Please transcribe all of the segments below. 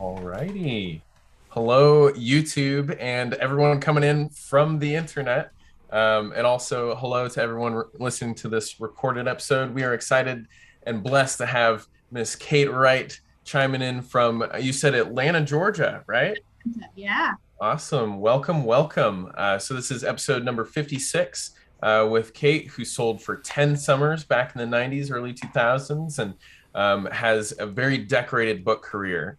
All righty. Hello, YouTube, and everyone coming in from the internet. And also, hello to everyone listening to this recorded episode. We are excited and blessed to have Miss Kate Raidt chiming in from, you said Atlanta, Georgia, right? Yeah. Awesome. Welcome, welcome. So, this is episode number 56 with Kate, who sold for 10 summers back in the 90s, early 2000s, and has a very decorated book career.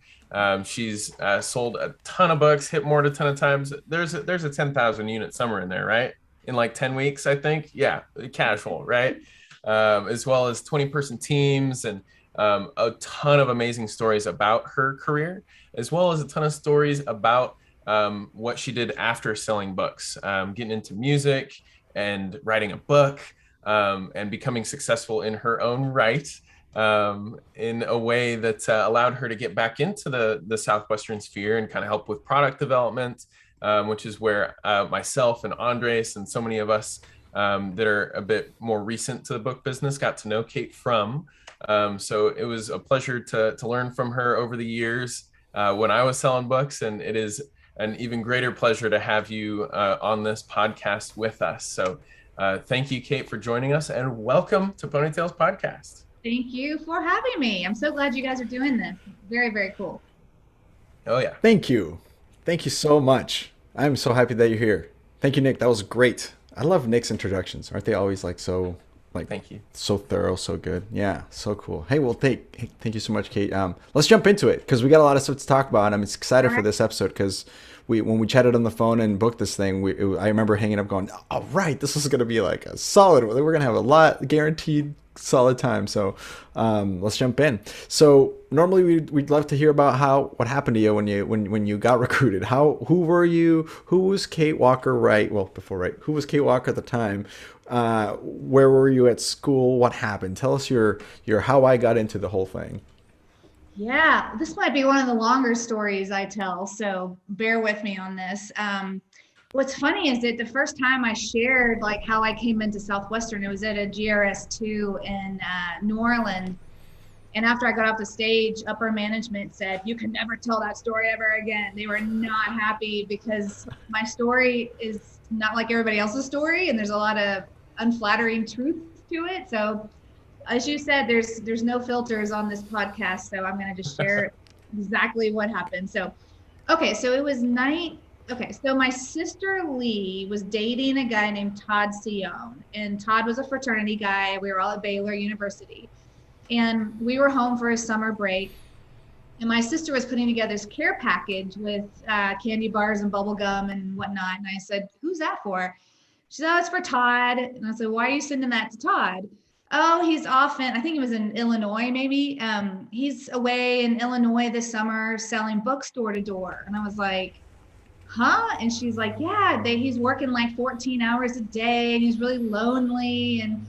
She's sold a ton of books, hit more than a ton of times. There's a 10,000 unit summer in there, right? In like 10 weeks, I think. Yeah, casual, right? As well as 20-person teams and a ton of amazing stories about her career, as well as a ton of stories about what she did after selling books, getting into music and writing a book, and becoming successful in her own right, in a way that allowed her to get back into the Southwestern sphere and kind of help with product development, which is where myself and Andres and so many of us that are a bit more recent to the book business got to know Kate from. So it was a pleasure to learn from her over the years when I was selling books, and it is an even greater pleasure to have you on this podcast with us. So thank you, Kate, for joining us, and welcome to Ponytails Podcast. Thank you for having me. I'm so glad you guys are doing this. Very, very cool. Oh, yeah. Thank you. Thank you so much. I'm so happy that you're here. Thank you, Nick. That was great. I love Nick's introductions. Aren't they always Thank you. so thorough, so good? Yeah, so cool. Hey, well, thank you so much, Kate. Let's jump into it because we got a lot of stuff to talk about. I'm excited All for right. this episode because when we chatted on the phone and booked this thing, I remember hanging up going, all right, this is gonna be like a solid. We're gonna have a lot guaranteed solid time. So let's jump in. So normally we'd love to hear about what happened to you when you got recruited. Who were you? Who was Kate Walker Raidt? Well, before Raidt, who was Kate Walker at the time? Where were you at school? What happened? Tell us your how I got into the whole thing. Yeah, this might be one of the longer stories I tell, so bear with me on this. What's funny is that the first time I shared like how I came into Southwestern, it was at a GRS2 in New Orleans. And after I got off the stage, upper management said, "You can never tell that story ever again." They were not happy because my story is not like everybody else's story, and there's a lot of unflattering truth to it. So, as you said, there's no filters on this podcast, so I'm going to just share exactly what happened. So, okay, so it was night. Okay, so my sister Lee was dating a guy named Todd Sion, and Todd was a fraternity guy. We were all at Baylor University. And we were home for a summer break. And my sister was putting together this care package with candy bars and bubble gum and whatnot. And I said, "Who's that for?" She said, "Oh, it's for Todd." And I said, "Why are you sending that to Todd?" "Oh, he's often, I think he was in Illinois, maybe. He's away in Illinois this summer selling books door to door." And I was like, "Huh?" And she's like, "Yeah, he's working like 14 hours a day and he's really lonely and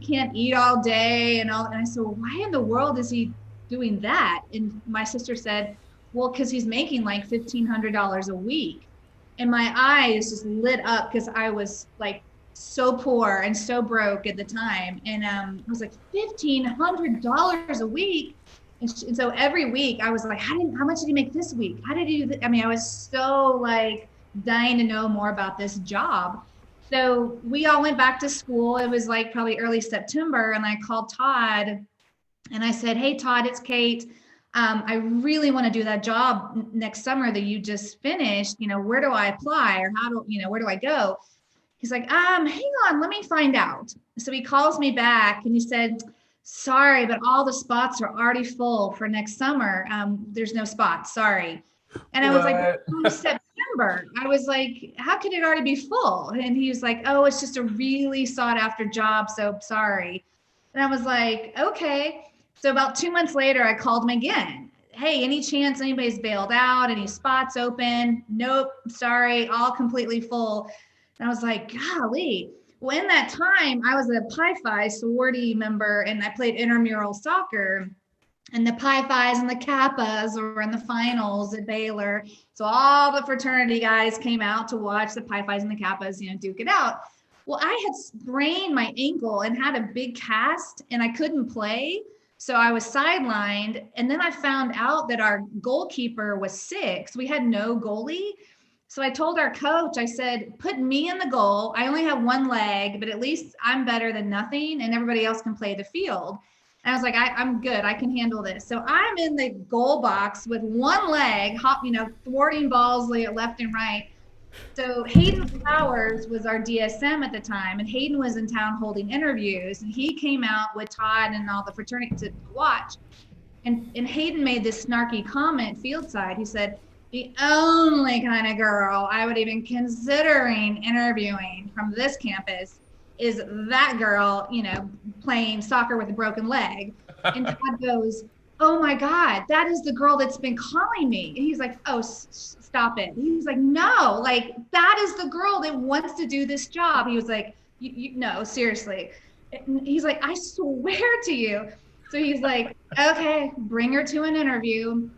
can't eat all day and all." And I said, "Well, why in the world is he doing that?" And my sister said, "Well, because he's making like $1,500 a week." And my eyes just lit up because I was like so poor and so broke at the time. And I was like, $1,500 a week. And so every week I was like, how much did he make this week? How did he do that? I mean, I was so like dying to know more about this job. So we all went back to school. It was like probably early September. And I called Todd and I said, "Hey, Todd, it's Kate. I really want to do that job next summer that you just finished. Where do I apply or where do I go?" He's like, hang on, let me find out. So he calls me back and he said, "Sorry, but all the spots are already full for next summer. There's no spots, sorry." And I was like, What? September. I was like, "How could it already be full?" And he was like, "Oh, it's just a really sought after job, so sorry." And I was like, "Okay." So about 2 months later, I called him again. "Hey, any chance anybody's bailed out? Any spots open?" "Nope, sorry, all completely full." And I was like, golly. Well, in that time, I was a Pi Phi sorority member and I played intramural soccer. And the Pi Phis and the Kappas were in the finals at Baylor. So all the fraternity guys came out to watch the Pi Phis and the Kappas, duke it out. Well, I had sprained my ankle and had a big cast and I couldn't play. So I was sidelined. And then I found out that our goalkeeper was sick. So we had no goalie. So I told our coach, I said, put me in the goal. I only have one leg, but at least I'm better than nothing and everybody else can play the field. And I was like, I'm good. I can handle this. So I'm in the goal box with one leg, thwarting balls left and right. So Hayden Flowers was our DSM at the time, and Hayden was in town holding interviews, and he came out with Todd and all the fraternity to watch. And Hayden made this snarky comment fieldside. He said, the only kind of girl I would even considering interviewing from this campus is that girl, playing soccer with a broken leg. And Todd goes, oh my God, that is the girl that's been calling me. And he's like, oh, stop it. He's like, no, like that is the girl that wants to do this job. He was like, no, seriously. And he's like, I swear to you. So he's like, okay, bring her to an interview.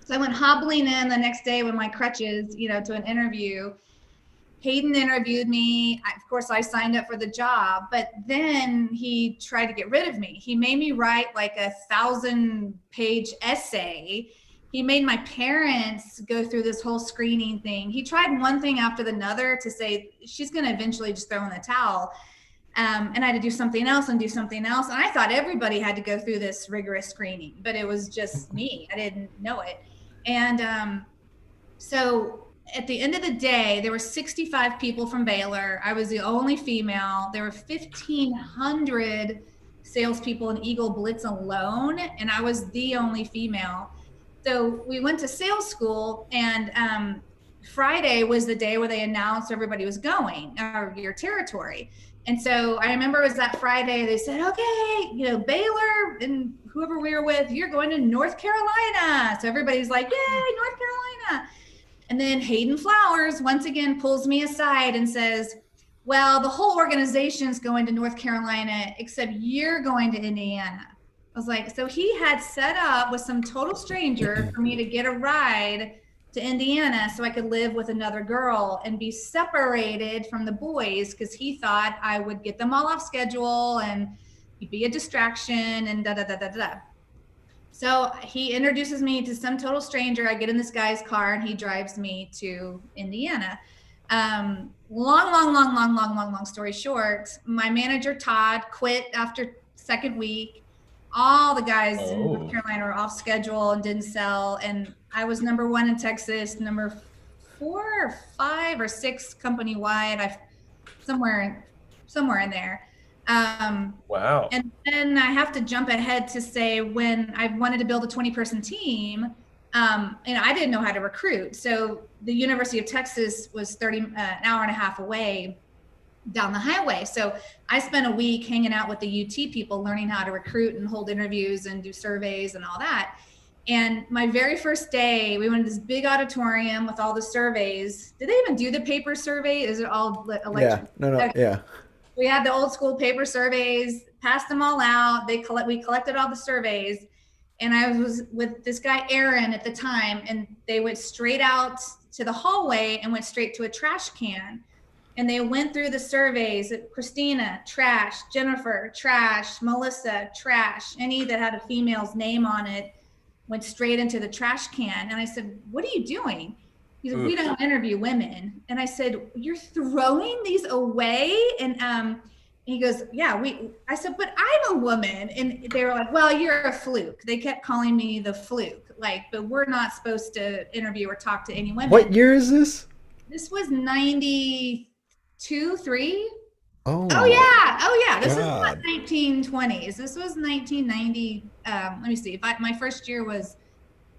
So I went hobbling in the next day with my crutches, to an interview. Hayden interviewed me. Of course, I signed up for the job, but then he tried to get rid of me. He made me write like a 1,000-page essay. He made my parents go through this whole screening thing. He tried one thing after another to say, she's going to eventually just throw in the towel. And I had to do something else and do something else. And I thought everybody had to go through this rigorous screening, but it was just me. I didn't know it. And so at the end of the day, there were 65 people from Baylor. I was the only female. There were 1,500 salespeople in Eagle Blitz alone, and I was the only female. So we went to sales school, and Friday was the day where they announced everybody was going, or your territory. And so I remember it was that Friday, they said, okay, Baylor and whoever we were with, you're going to North Carolina. So everybody's like, yay, North Carolina. And then Hayden Flowers once again pulls me aside and says, well, the whole organization's going to North Carolina, except you're going to Indiana. I was like, so he had set up with some total stranger for me to get a ride to Indiana so I could live with another girl and be separated from the boys, because he thought I would get them all off schedule and be a distraction and da-da-da-da-da. So he introduces me to some total stranger. I get in this guy's car and he drives me to Indiana. Long story short, my manager, Todd, quit after second week. All the guys in North Carolina were off schedule and didn't sell. And I was number 1 in Texas, number 4 or 5 or 6 company-wide, somewhere in there. Wow. And then I have to jump ahead to say, when I wanted to build a 20-person team, and I didn't know how to recruit. So the University of Texas was an hour and a half away down the highway. So I spent a week hanging out with the UT people, learning how to recruit and hold interviews and do surveys and all that. And my very first day, we went to this big auditorium with all the surveys. Did they even do the paper survey? Is it all electronic? Yeah, no, okay. Yeah. We had the old school paper surveys, passed them all out. We collected all the surveys. And I was with this guy, Aaron, at the time, and they went straight out to the hallway and went straight to a trash can. And they went through the surveys. Christina, trash. Jennifer, trash. Melissa, trash. Any that had a female's name on it went straight into the trash can. And I said, what are you doing? He said, we don't interview women. And I said, you're throwing these away? And he goes, yeah, I said, but I'm a woman. And they were like, well, you're a fluke. They kept calling me the fluke. But we're not supposed to interview or talk to any women. What year is this? This was 92, 3. Oh yeah. This was not 1920s. This was 1990. Let me see. My first year was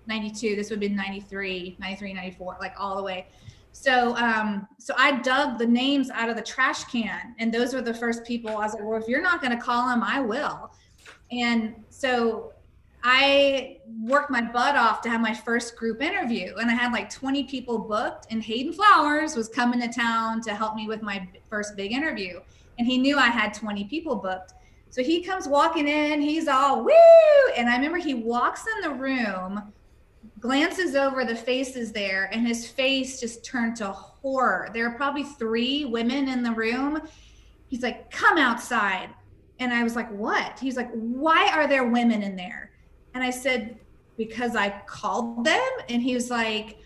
92. This would be 93, 94, like all the way. So I dug the names out of the trash can, and those were the first people. I was like, well, if you're not going to call them, I will. And so I worked my butt off to have my first group interview, and I had like 20 people booked, and Hayden Flowers was coming to town to help me with my first big interview. And he knew I had 20 people booked. So he comes walking in, he's all woo. And I remember he walks in the room, glances over the faces there, and his face just turned to horror. There were probably 3 women in the room. He's like, come outside. And I was like, what? He's like, why are there women in there? And I said, because I called them. And he was like,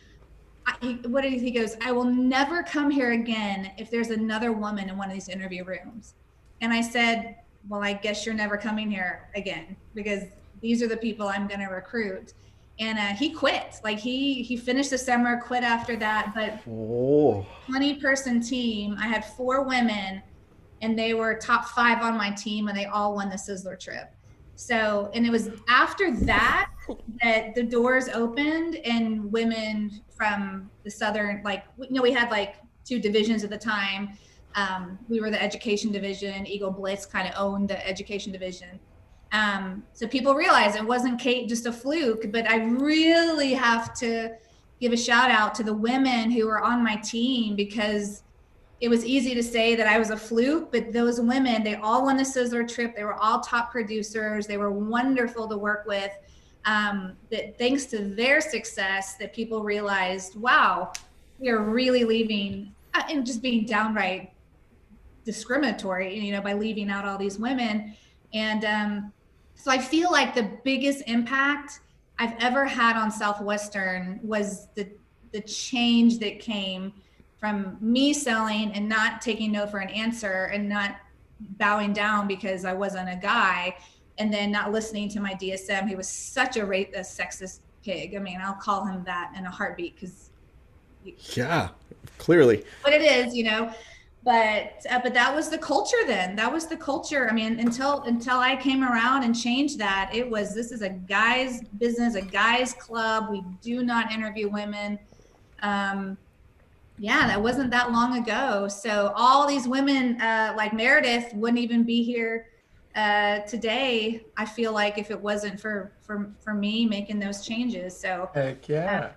what did he goes, I will never come here again if there's another woman in one of these interview rooms. And I said, well, I guess you're never coming here again, because these are the people I'm going to recruit. And he quit. Like he finished the summer, quit after that. But 20-person team, I had 4 women, and they were top 5 on my team, and they all won the Sizzler trip. So, and it was after that that the doors opened, and women from the Southern, like, we had like 2 divisions at the time. We were the education division. Eagle Blitz kind of owned the education division. So people realized it wasn't Kate just a fluke, but I really have to give a shout out to the women who were on my team, because it was easy to say that I was a fluke, but those women, they all won the Sizzler trip. They were all top producers. They were wonderful to work with. That thanks to their success, that people realized, wow, we are really leaving and just being downright discriminatory, by leaving out all these women. And so I feel like the biggest impact I've ever had on Southwestern was the change that came from me selling and not taking no for an answer, and not bowing down because I wasn't a guy, and then not listening to my DSM. He was such a sexist pig. I mean, I'll call him that in a heartbeat, because yeah, clearly. But it is, but that was the culture then. That was the culture. I mean, until I came around and changed that, this is a guy's business, a guy's club. We do not interview women. Yeah, that wasn't that long ago. So all these women, like Meredith, wouldn't even be here today, I feel like, if it wasn't for me making those changes. So heck yeah.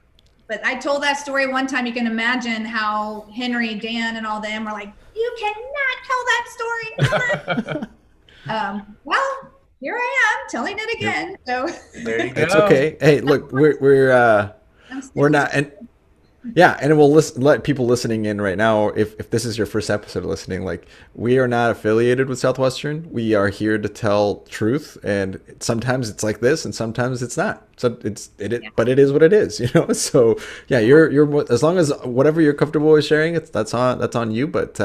But I told that story one time. You can imagine how Henry, Dan, and all them were like, you cannot tell that story. Well, here I am telling it again. So there you go. It's okay. Hey, look, we're not, and yeah, and we'll let people listening in right now, if this is your first episode listening, like, we are not affiliated with Southwestern. We are here to tell truth, and sometimes it's like this, and sometimes it's not. So but it is what it is, So yeah, you're as long as whatever you're comfortable with sharing, that's on you. But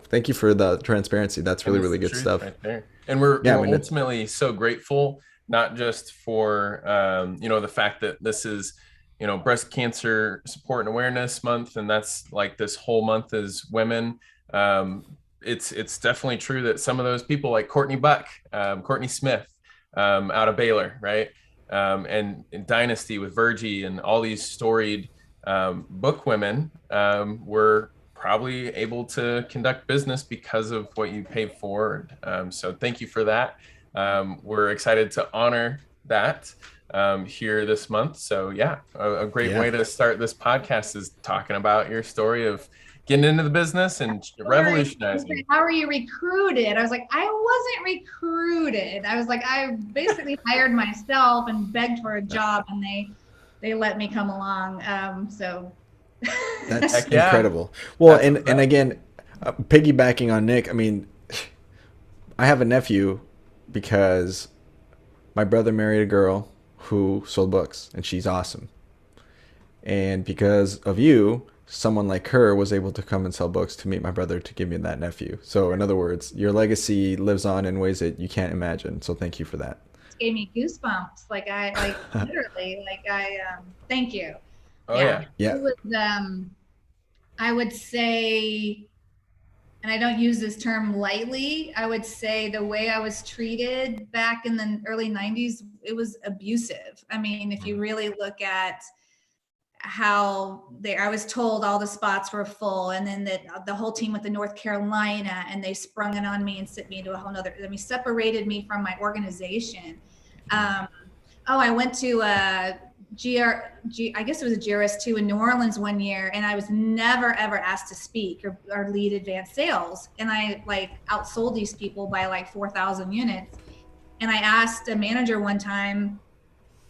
thank you for the transparency. That's really good stuff. Right there. And we're ultimately so grateful, not just for the fact that this is Breast Cancer Support and Awareness Month, and that's like this whole month is women. It's definitely true that some of those people, like Courtney Buck, Courtney Smith, out of Baylor, right? And Dynasty with Virgie, and all these storied book women were probably able to conduct business because of what you paid forward. So thank you for that. We're excited to honor that here this month. So yeah, a great way to start this podcast is talking about your story of getting into the business and revolutionizing. How are you recruited? I was like, I wasn't recruited. I was like, I basically hired myself and begged for a job, and they let me come along. So that's incredible. Well, and again, piggybacking on Nick, I mean, I have a nephew because my brother married a girl who sold books, and she's awesome. And because of you, someone like her was able to come and sell books to meet my brother to give me that nephew. So in other words, your legacy lives on in ways that you can't imagine. So thank you for that. It gave me goosebumps. Literally, thank you. Oh yeah. It was, I would say, and I don't use this term lightly, I would say the way I was treated back in the early 90s, it was abusive. I mean, if you really look at how I was told all the spots were full, and then the whole team went to North Carolina, and they sprung it on me and sent me into a whole nother, separated me from my organization. I went to I guess it was a GRS2 in New Orleans one year, and I was never ever asked to speak or lead advanced sales, and I outsold these people by 4,000 units. And I asked a manager one time,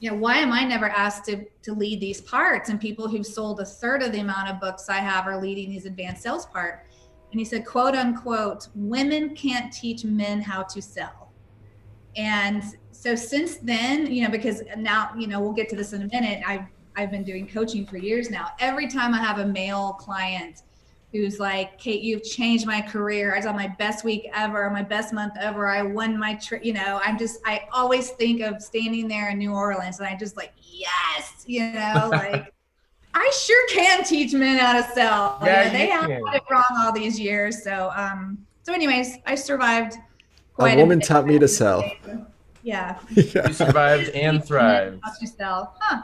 why am I never asked to lead these parts? And people who've sold a third of the amount of books I have are leading these advanced sales part. And he said, quote unquote, women can't teach men how to sell. And so since then, because now, we'll get to this in a minute. I've been doing coaching for years now. Every time I have a male client who's like, Kate, you've changed my career. I was on my best week ever, my best month ever. I won my trip. I always think of standing there in New Orleans and I just like, yes, like I sure can teach men how to sell. Yeah, they have got it wrong all these years. So anyways, I survived quite a woman taught me to sell. Yeah. You survived and thrived. How to sell. Huh.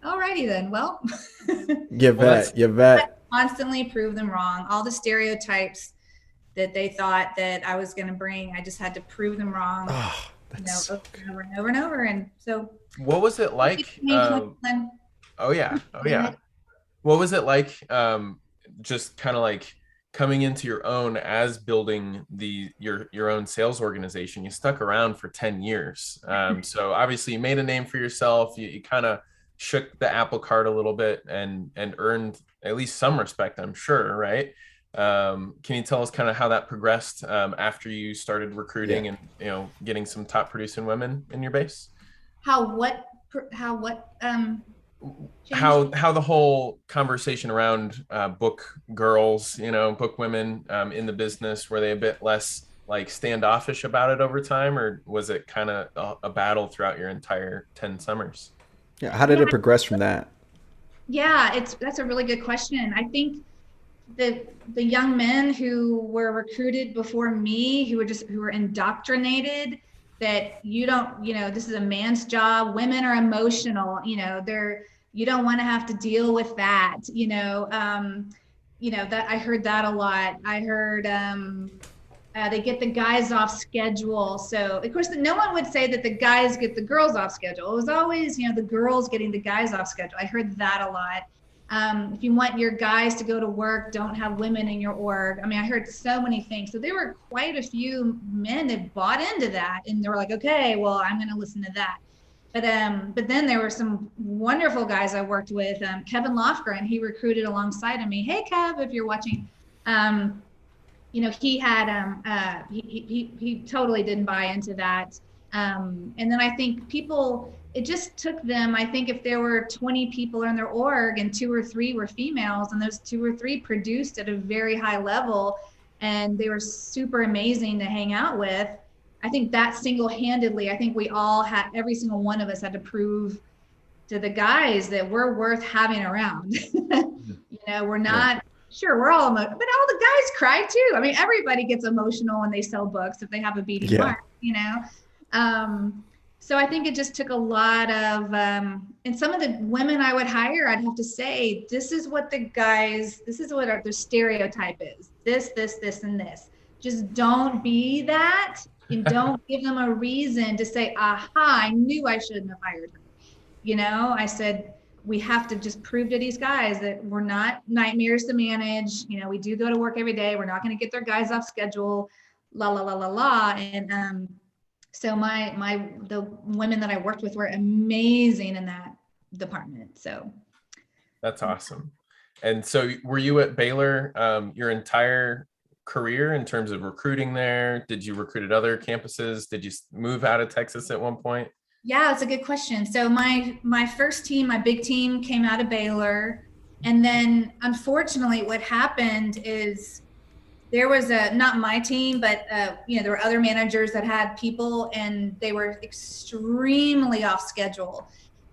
Alrighty then. Well, you bet. Constantly prove them wrong. All the stereotypes that they thought that I was going to bring, I just had to prove them wrong. Oh, that's over and over and over. And so, what was it like? Oh yeah. What was it like? Just kind of like coming into your own as building your own sales organization. You stuck around for 10 years. So obviously you made a name for yourself. You kind of shook the apple cart a little bit and earned at least some respect, I'm sure, right? Can you tell us kind of how that progressed after you started recruiting and getting some top producing women in your base? How the whole conversation around book girls, book women in the business, were they a bit less like standoffish about it over time, or was it kind of a battle throughout your entire 10 summers? Yeah, how did it progress from that? Yeah, that's a really good question. I think the young men who were recruited before me, who were indoctrinated that this is a man's job. Women are emotional. You don't want to have to deal with that. That I heard that a lot. I heard they get the guys off schedule. So of course, no one would say that the guys get the girls off schedule. It was always, the girls getting the guys off schedule. I heard that a lot. If you want your guys to go to work, don't have women in your org. I mean, I heard so many things. So there were quite a few men that bought into that, and they were like, okay, well, I'm going to listen to that. But then there were some wonderful guys I worked with. Kevin Lofgren, he recruited alongside of me. Hey, Kev, if you're watching. He had he totally didn't buy into that. And then I think it just took them, I think if there were 20 people in their org and 2 or 3 were females, and those 2 or 3 produced at a very high level and they were super amazing to hang out with, I think that single-handedly, I think we all had, every single one of us had to prove to the guys that we're worth having around. We're not, sure, we're all emotional, but all the guys cry too. I mean, everybody gets emotional when they sell books if they have a beating heart, So I think it just took a lot of, and some of the women I would hire, I'd have to say, this is what the stereotype is. This, and this. Just don't be that, and don't give them a reason to say, aha, I knew I shouldn't have hired her. I said, we have to just prove to these guys that we're not nightmares to manage. We do go to work every day. We're not going to get their guys off schedule, la, la, la, la, la. And so the women that I worked with were amazing in that department. So that's awesome. And so were you at Baylor your entire career in terms of recruiting there? Did you recruit at other campuses? Did you move out of Texas at one point? Yeah, that's a good question. So my first team, my big team, came out of Baylor. And then unfortunately what happened is there was not my team, but there were other managers that had people and they were extremely off schedule.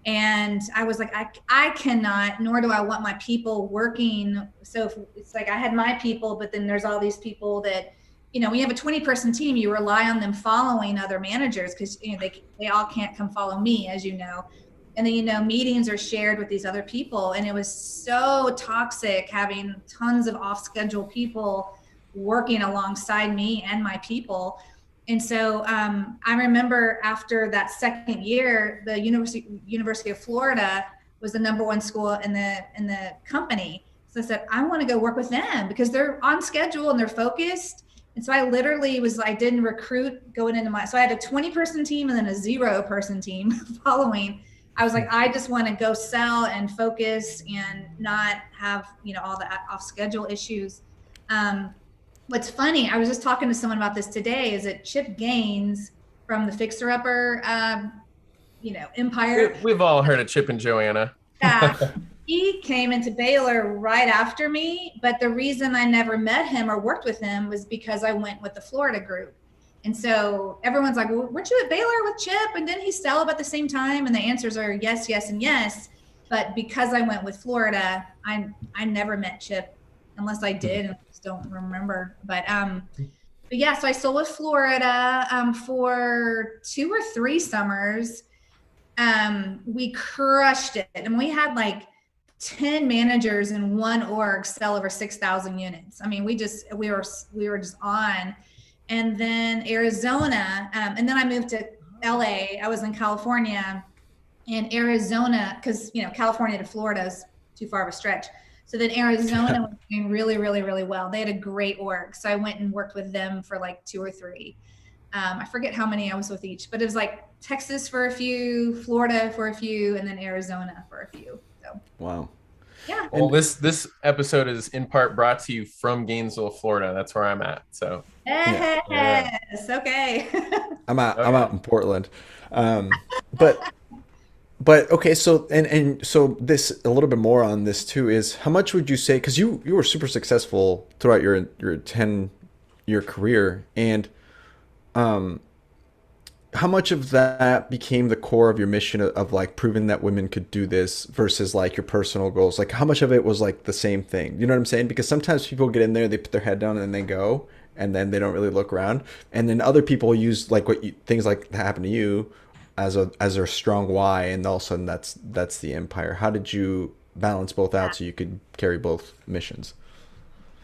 And I was like, I cannot, nor do I want my people working. So it's like I had my people, but then there's all these people that, when you have a 20-person team, you rely on them following other managers because they all can't come follow me, as you know. And then, meetings are shared with these other people. And it was so toxic having tons of off-schedule people working alongside me and my people. And so I remember after that second year, the University of Florida was the #1 school in the company. So I said, I want to go work with them because they're on schedule and they're focused. And so I literally I didn't recruit going into so I had a 20-person team and then a 0-person team following. I was like, I just want to go sell and focus and not have, all the off schedule issues. What's funny, I was just talking to someone about this today, is that Chip Gaines from the Fixer Upper, empire. We've all heard of Chip and Joanna. Yeah. He came into Baylor right after me, but the reason I never met him or worked with him was because I went with the Florida group. And so everyone's like, well, weren't you at Baylor with Chip? And didn't he sell up at the same time? And the answers are yes, yes, and yes. But because I went with Florida, I never met Chip, unless I did, and I just don't remember. But yeah, so I sold with Florida for 2 or 3 summers. We crushed it, and we had like 10 managers in one org sell over 6,000 units. I mean, we were just on. And then Arizona, and then I moved to LA. I was in California, and Arizona, because California to Florida is too far of a stretch. So then Arizona was doing really, really, really well. They had a great org. So I went and worked with them for like 2 or 3. I forget how many I was with each, but it was like Texas for a few, Florida for a few, and then Arizona for a few. So wow. Yeah. Well, this episode is in part brought to you from Gainesville, Florida. That's where I'm at. So yes, yeah. Okay. I'm out in Portland. But okay, so and so this a little bit more on this too is how much would you say, because you were super successful throughout your 10-year career, and how much of that became the core of your mission of like proving that women could do this versus like your personal goals? Like how much of it was like the same thing? You know what I'm saying? Because sometimes people get in there, they put their head down and then they go, and then they don't really look around. And then other people use like things like that happen to you as their strong why, and all of a sudden that's the empire. How did you balance both out so you could carry both missions?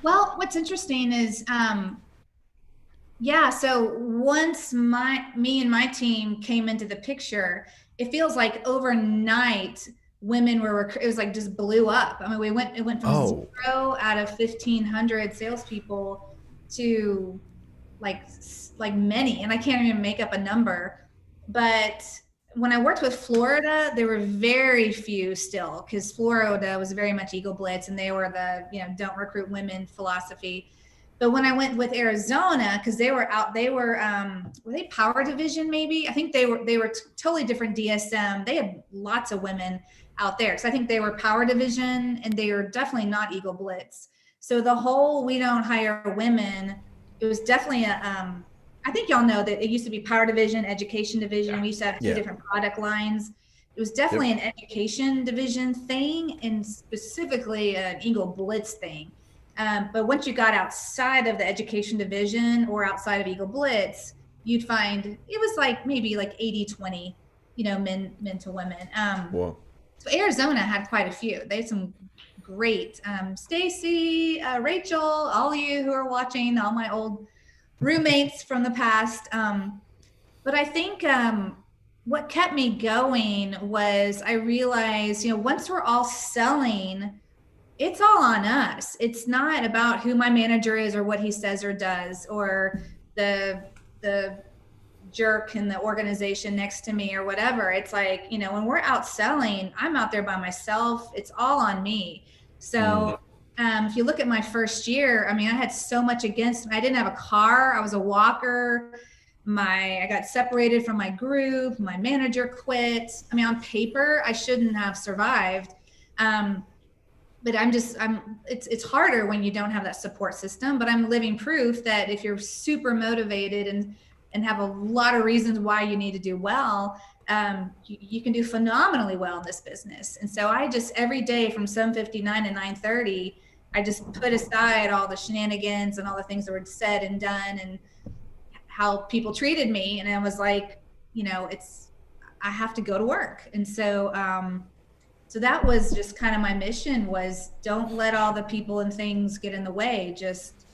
Well, what's interesting is so once me and my team came into the picture, it feels like overnight women it was like just blew up. I mean, it went from 0 out of 1,500 salespeople to like many, and I can't even make up a number. But when I worked with Florida, there were very few still, because Florida was very much Eagle Blitz, and they were the don't recruit women philosophy. But when I went with Arizona, because they were they Power Division maybe? I think they were totally different DSM. They had lots of women out there. So I think they were Power Division, and they were definitely not Eagle Blitz. So the whole we don't hire women, it was definitely I think y'all know that it used to be Power Division, Education Division. Yeah. We used to have 2 different product lines. It was definitely an Education Division thing, and specifically an Eagle Blitz thing. But once you got outside of the Education Division or outside of Eagle Blitz, you'd find it was like maybe like 80-20, men to women. Whoa. So Arizona had quite a few. They had some great, Stacy, Rachel, all of you who are watching, all my old roommates from the past. But I think what kept me going was I realized, once we're all selling, it's all on us. It's not about who my manager is or what he says or does, or the jerk in the organization next to me or whatever. It's like, when we're out selling, I'm out there by myself. It's all on me. So if you look at my first year, I mean, I had so much against me. I didn't have a car. I was a walker. I got separated from my group. My manager quit. I mean, on paper, I shouldn't have survived. But it's harder when you don't have that support system, but I'm living proof that if you're super motivated and have a lot of reasons why you need to do well, you can do phenomenally well in this business. And so I just, every day from 7:59 to 9:30, I just put aside all the shenanigans and all the things that were said and done and how people treated me. And I was like, I have to go to work. And so, so that was just kind of my mission, was don't let all the people and things get in the way. Just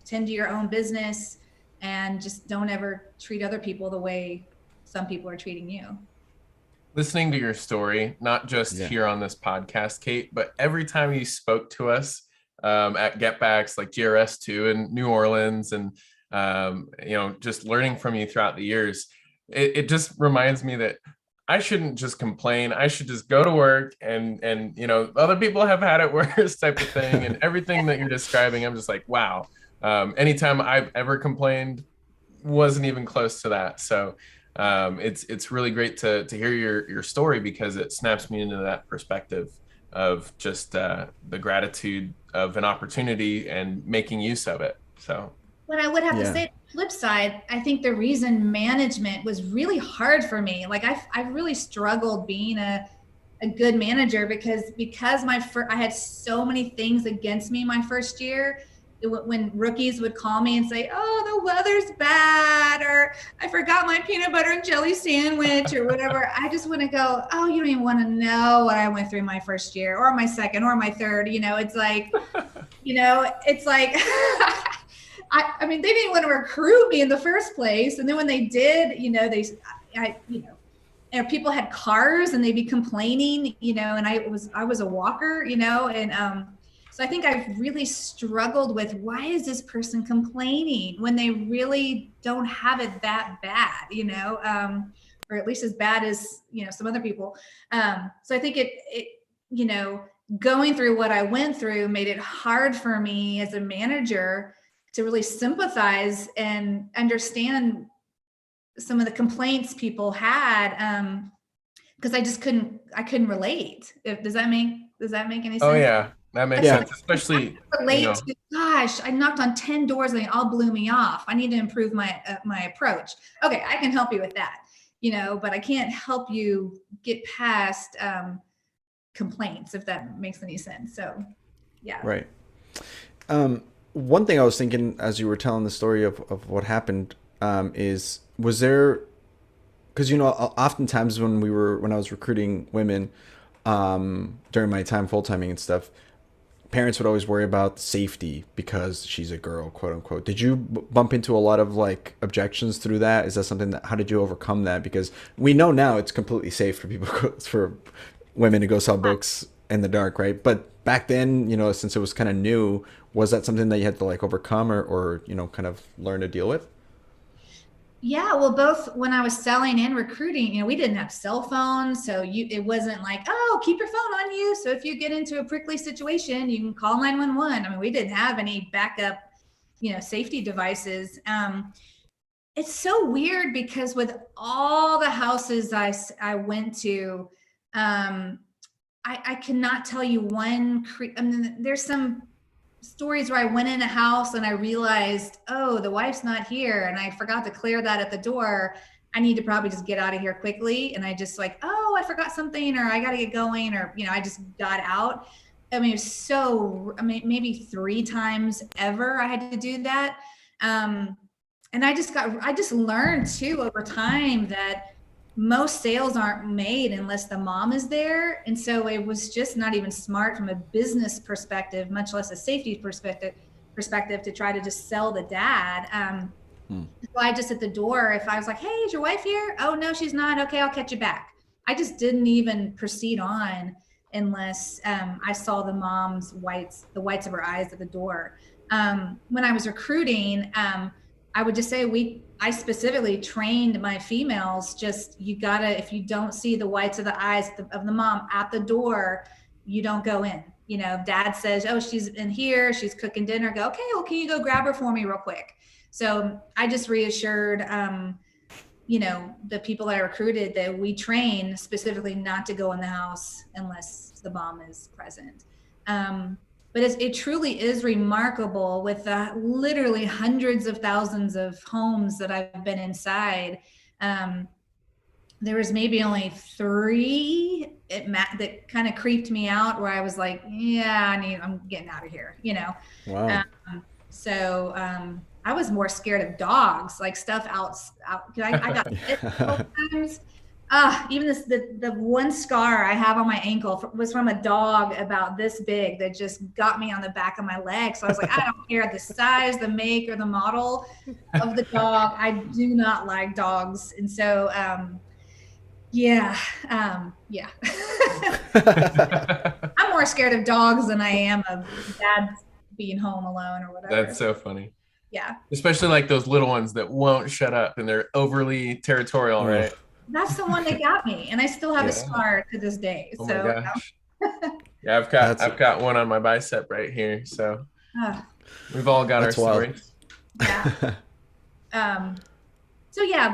tend to your own business and just don't ever treat other people the way some people are treating you. Listening to your story, not just here on this podcast, Kate, but every time you spoke to us at Get Backs, like GRS2 in New Orleans, and just learning from you throughout the years, it just reminds me that I shouldn't just complain. I should just go to work and other people have had it worse type of thing. And everything that you're describing, I'm just like, wow. Anytime I've ever complained, wasn't even close to that. So it's really great to hear your story, because it snaps me into that perspective of just the gratitude of an opportunity and making use of it. So, but I would have to Yeah. say, the flip side, I think the reason management was really hard for me, like I really struggled being a good manager, because I had so many things against me my first year. When rookies would call me and say, "Oh, the weather's bad," or "I forgot my peanut butter and jelly sandwich," or whatever, I just want to go, "Oh, you don't even want to know what I went through my first year, or my second, or my third." It's like, it's like, I mean, they didn't want to recruit me in the first place, and then when they did, and people had cars and they'd be complaining, and I was a walker, and so I think I've really struggled with, why is this person complaining when they really don't have it that bad, or at least as bad as, some other people. So I think going through what I went through made it hard for me as a manager to really sympathize and understand some of the complaints people had, because I couldn't relate. Does that make any sense? oh yeah, that makes Yeah. sense, especially, Relate to, gosh, I knocked on 10 doors and they all blew me off. I need to improve my approach. Okay, I can help you with that, but I can't help you get past complaints, if that makes any sense. So, yeah. Right. One thing I was thinking as you were telling the story of what happened, was there, because oftentimes when I was recruiting women, during my time full-timing and stuff, parents would always worry about safety because she's a girl, quote unquote. Did you bump into a lot of like objections through that? Is that something how did you overcome that? Because we know now it's completely safe for people, for women to go sell books in the dark, right? But back then, since it was kind of new, was that something that you had to like overcome or kind of learn to deal with? Yeah, well, both when I was selling and recruiting, we didn't have cell phones, so it wasn't like, "Oh, keep your phone on you, so if you get into a prickly situation, you can call 911." I mean, we didn't have any backup, safety devices. It's so weird, because with all the houses I went to, I cannot tell you one. I mean, there's some stories where I went in a house and I realized, oh, the wife's not here, and I forgot to clear that at the door. I need to probably just get out of here quickly. And I just like, oh, I forgot something, or I got to get going, or, I just got out. I mean, maybe 3 times ever I had to do that. And I just learned too over time that most sales aren't made unless the mom is there. And so it was just not even smart from a business perspective, much less a safety perspective to try to just sell the dad. So I just at the door, if I was like, "Hey, is your wife here?" "Oh, no, she's not." "Okay, I'll catch you back." I just didn't even proceed on unless I saw the mom's the whites of her eyes at the door. When I was recruiting, I would just say I specifically trained my females, just, you gotta, if you don't see the whites of the eyes of the mom at the door, you don't go in. Dad says, "Oh, she's in here, she's cooking dinner." Go, "Okay, well, can you go grab her for me real quick?" So I just reassured, the people I recruited that we train specifically not to go in the house unless the mom is present. But it truly is remarkable, with the literally hundreds of thousands of homes that I've been inside. There was maybe only 3 that kind of creeped me out, where I was like, yeah, I'm getting out of here, Wow. So I was more scared of dogs, like stuff out. I got bit a couple times. Even the one scar I have on my ankle was from a dog about this big that just got me on the back of my leg. So I was like, I don't care the size, the make, or the model of the dog. I do not like dogs. And so, yeah. I'm more scared of dogs than I am of dad being home alone or whatever. That's so funny. Yeah. Especially like those little ones that won't shut up and they're overly territorial, right? That's the one that got me, and I still have a scar to this day. Oh so, my gosh. Yeah, I've got one on my bicep right here. So we've all got our stories. Yeah. So yeah,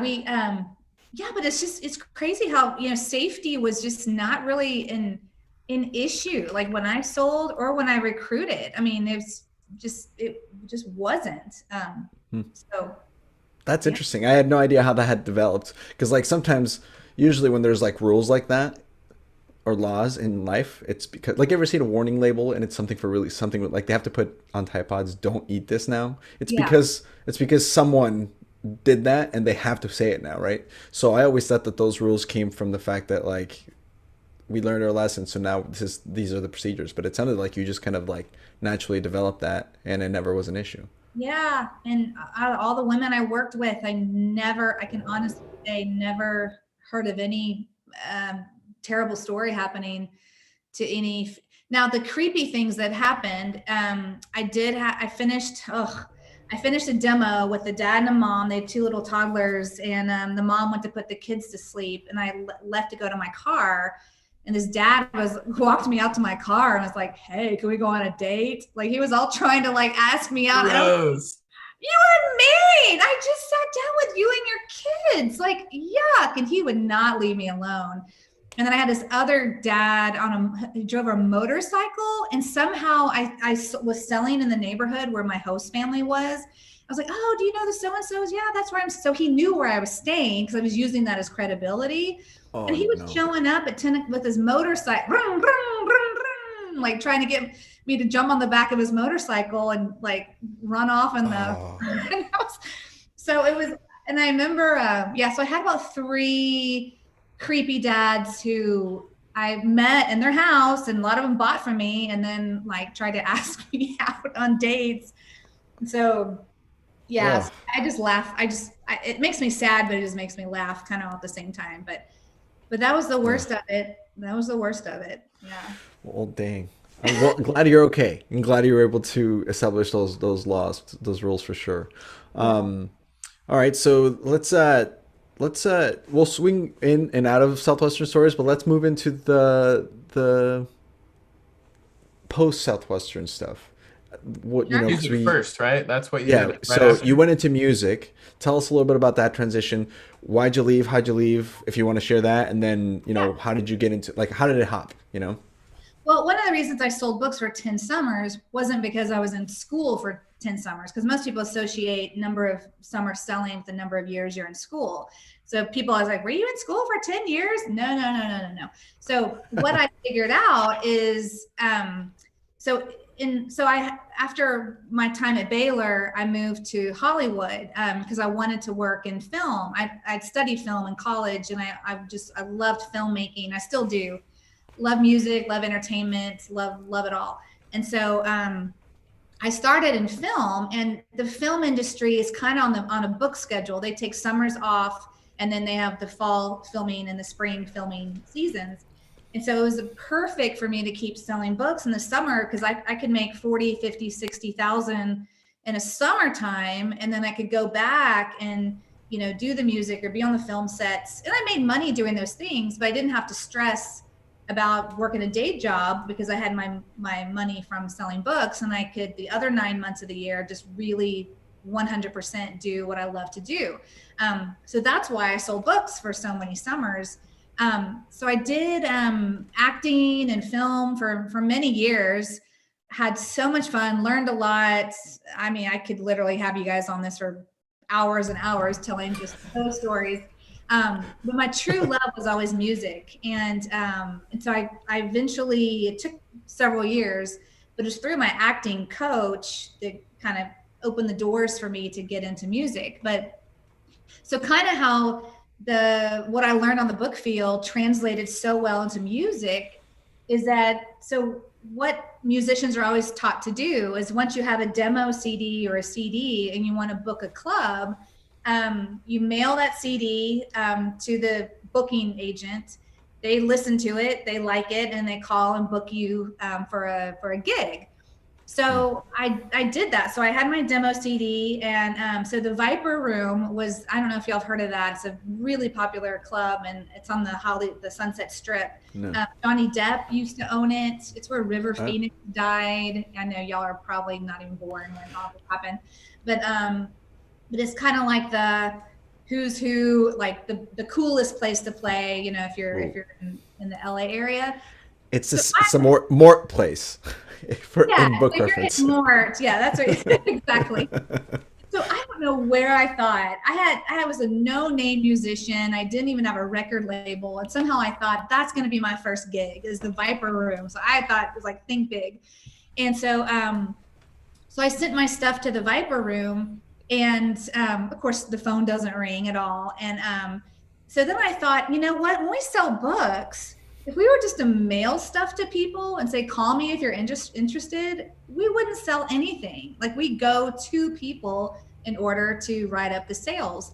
yeah, but it's crazy how, safety was just not really an issue. Like when I sold or when I recruited, I mean, it just wasn't. So That's yeah, interesting. I had no idea how that had developed because like sometimes, usually when there's like rules like that or laws in life, it's because like you ever seen a warning label and it's something for really something like they have to put on tripods, don't eat this now. yeah, It's because someone did that and they have to say it now, right? So I always thought that those rules came from the fact that like we learned our lesson, so now these are the procedures. But it sounded like you just kind of like naturally developed that and it never was an issue. yeah. And out of all the women I worked with, I can honestly say, never heard of any terrible story happening to any. Now the creepy things that happened, I finished a demo with the dad and a mom. They had two little toddlers, and the mom went to put the kids to sleep, and I left to go to my car. And this dad walked me out to my car and was like, "Hey, can we go on a date?" Like he was all trying to like ask me out. And I was, Gross. "You are married. I just sat down with you and your kids. Like, yuck." And he would not leave me alone. And then I had this other dad he drove a motorcycle, and somehow I was selling in the neighborhood where my host family was. I was like, "Oh, do you know the so-and-sos?" "Yeah, that's where I'm." So he knew where I was staying because I was using that as credibility. Oh And he was no. showing up at 10 with his motorcycle, vroom, vroom, vroom, vroom, like trying to get me to jump on the back of his motorcycle and like run off in the. Oh. So it was, and I remember, so I had about three creepy dads who I met in their house, and a lot of them bought from me and then like tried to ask me out on dates. So yeah, Oh. so I just laugh. It makes me sad, but it just makes me laugh kind of at the same time. But that was the Oh. worst of it. That was the worst of it. Yeah. Well, dang. I'm glad you're okay. I'm glad you were able to establish those laws, those rules for sure. Yeah. All right, so we'll swing in and out of Southwestern stories, but let's move into the post Southwestern stuff. What you Sure. know, because Music we first, right? That's what you yeah. did right So after. you went into music. Tell us a little bit about that transition. Why'd you leave? How'd you leave? If you want to share that, and then Yeah. how did you get into like how did it hop? Well, one of the reasons I sold books for 10 summers wasn't because I was in school for 10 summers, because most people associate number of summers selling with the number of years you're in school. So people, I was like, "Were you in school for 10 years? No, no, no, no, no, no." So what I figured out is, after my time at Baylor, I moved to Hollywood because I wanted to work in film. I'd studied film in college, and I loved filmmaking. I still do. Love music, love entertainment, love it all. And so I started in film, and the film industry is kind of on a book schedule. They take summers off, and then they have the fall filming and the spring filming seasons. And so it was perfect for me to keep selling books in the summer, because I could make 40, 50, 60,000 in a summertime. And then I could go back and, do the music or be on the film sets. And I made money doing those things, but I didn't have to stress about working a day job because I had my money from selling books, and I could the other 9 months of the year just really 100% do what I love to do. So that's why I sold books for so many summers. So I did acting and film for many years, had so much fun, learned a lot. I mean, I could literally have you guys on this for hours and hours telling just those stories. But my true love was always music. And so I eventually, it took several years, but it's through my acting coach that kind of opened the doors for me to get into music. But so kind of how what I learned on the book field translated so well into music is that, so what musicians are always taught to do is once you have a demo CD or a CD and you want to book a club, you mail that CD to the booking agent. They listen to it, they like it, and they call and book you for a gig. So I did that. So I had my demo CD, and so the Viper Room was, I don't know if y'all have heard of that. It's a really popular club, and it's on the Sunset Strip. No. Johnny Depp used to own it. It's where River Oh. Phoenix died. I know y'all are probably not even born when all this happened, but it's kind of like the who's who, like the coolest place to play, you know, if you're in the LA area. It's So this, it's a Mort place for yeah, in book so you're reference. at Mort. Yeah, that's right. Exactly. So I don't know where I thought I was a no-name musician. I didn't even have a record label, and somehow I thought that's going to be my first gig is the Viper Room. So I thought it was like think big, and so so I sent my stuff to the Viper Room, and of course the phone doesn't ring at all. And so then I thought, you know what? When we sell books, if we were just to mail stuff to people and say, call me if you're interested, we wouldn't sell anything. Like we go to people in order to write up the sales.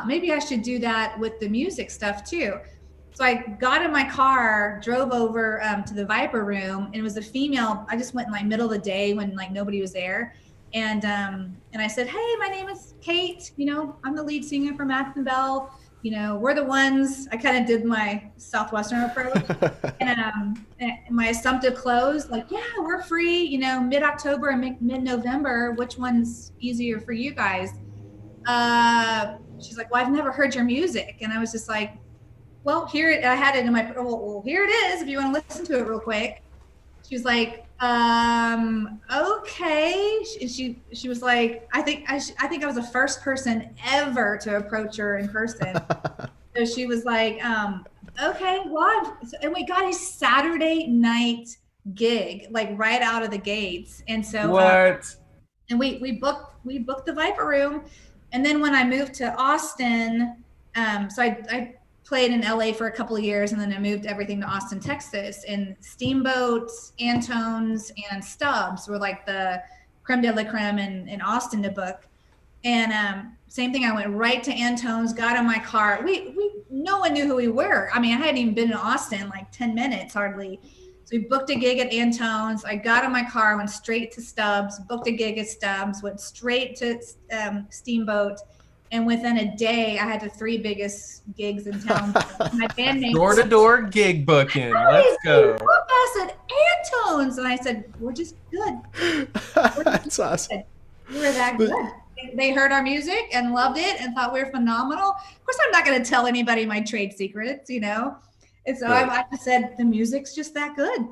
Maybe I should do that with the music stuff too. So I got in my car, drove over to the Viper Room, and it was a female. I just went in like middle of the day when like nobody was there. And I said, hey, my name is Kate. You know, I'm the lead singer for Max and Bell. You know, we're the ones. I kind of did my Southwestern approach, and my assumptive close, like, yeah, we're free, you know, mid-October and mid-November. Which one's easier for you guys? She's like, well, I've never heard your music. And I was just like, well, I had it in my, well, here it is, if you want to listen to it real quick. She was like, okay. She was like, I think I was the first person ever to approach her in person. So she was like, okay, well, and we got a Saturday night gig, like right out of the gates. And so, what? And we booked the Viper Room. And then when I moved to Austin, so I played in LA for a couple of years, and then I moved everything to Austin, Texas. And Steamboat, Antones, and Stubbs were like the creme de la creme in Austin to book. And same thing, I went right to Antones, got in my car. No one knew who we were. I mean, I hadn't even been in Austin like 10 minutes hardly. So we booked a gig at Antones. I got in my car, went straight to Stubbs, booked a gig at Stubbs, went straight to Steamboat. And within a day, I had the 3 biggest gigs in town. My bandmates Door-to-door gig booking. Let's go. Book us at Antones. And I said, we're just good. That's awesome. We're that good. They heard our music and loved it and thought we were phenomenal. Of course, I'm not going to tell anybody my trade secrets, you know. And so right. I said, the music's just that good.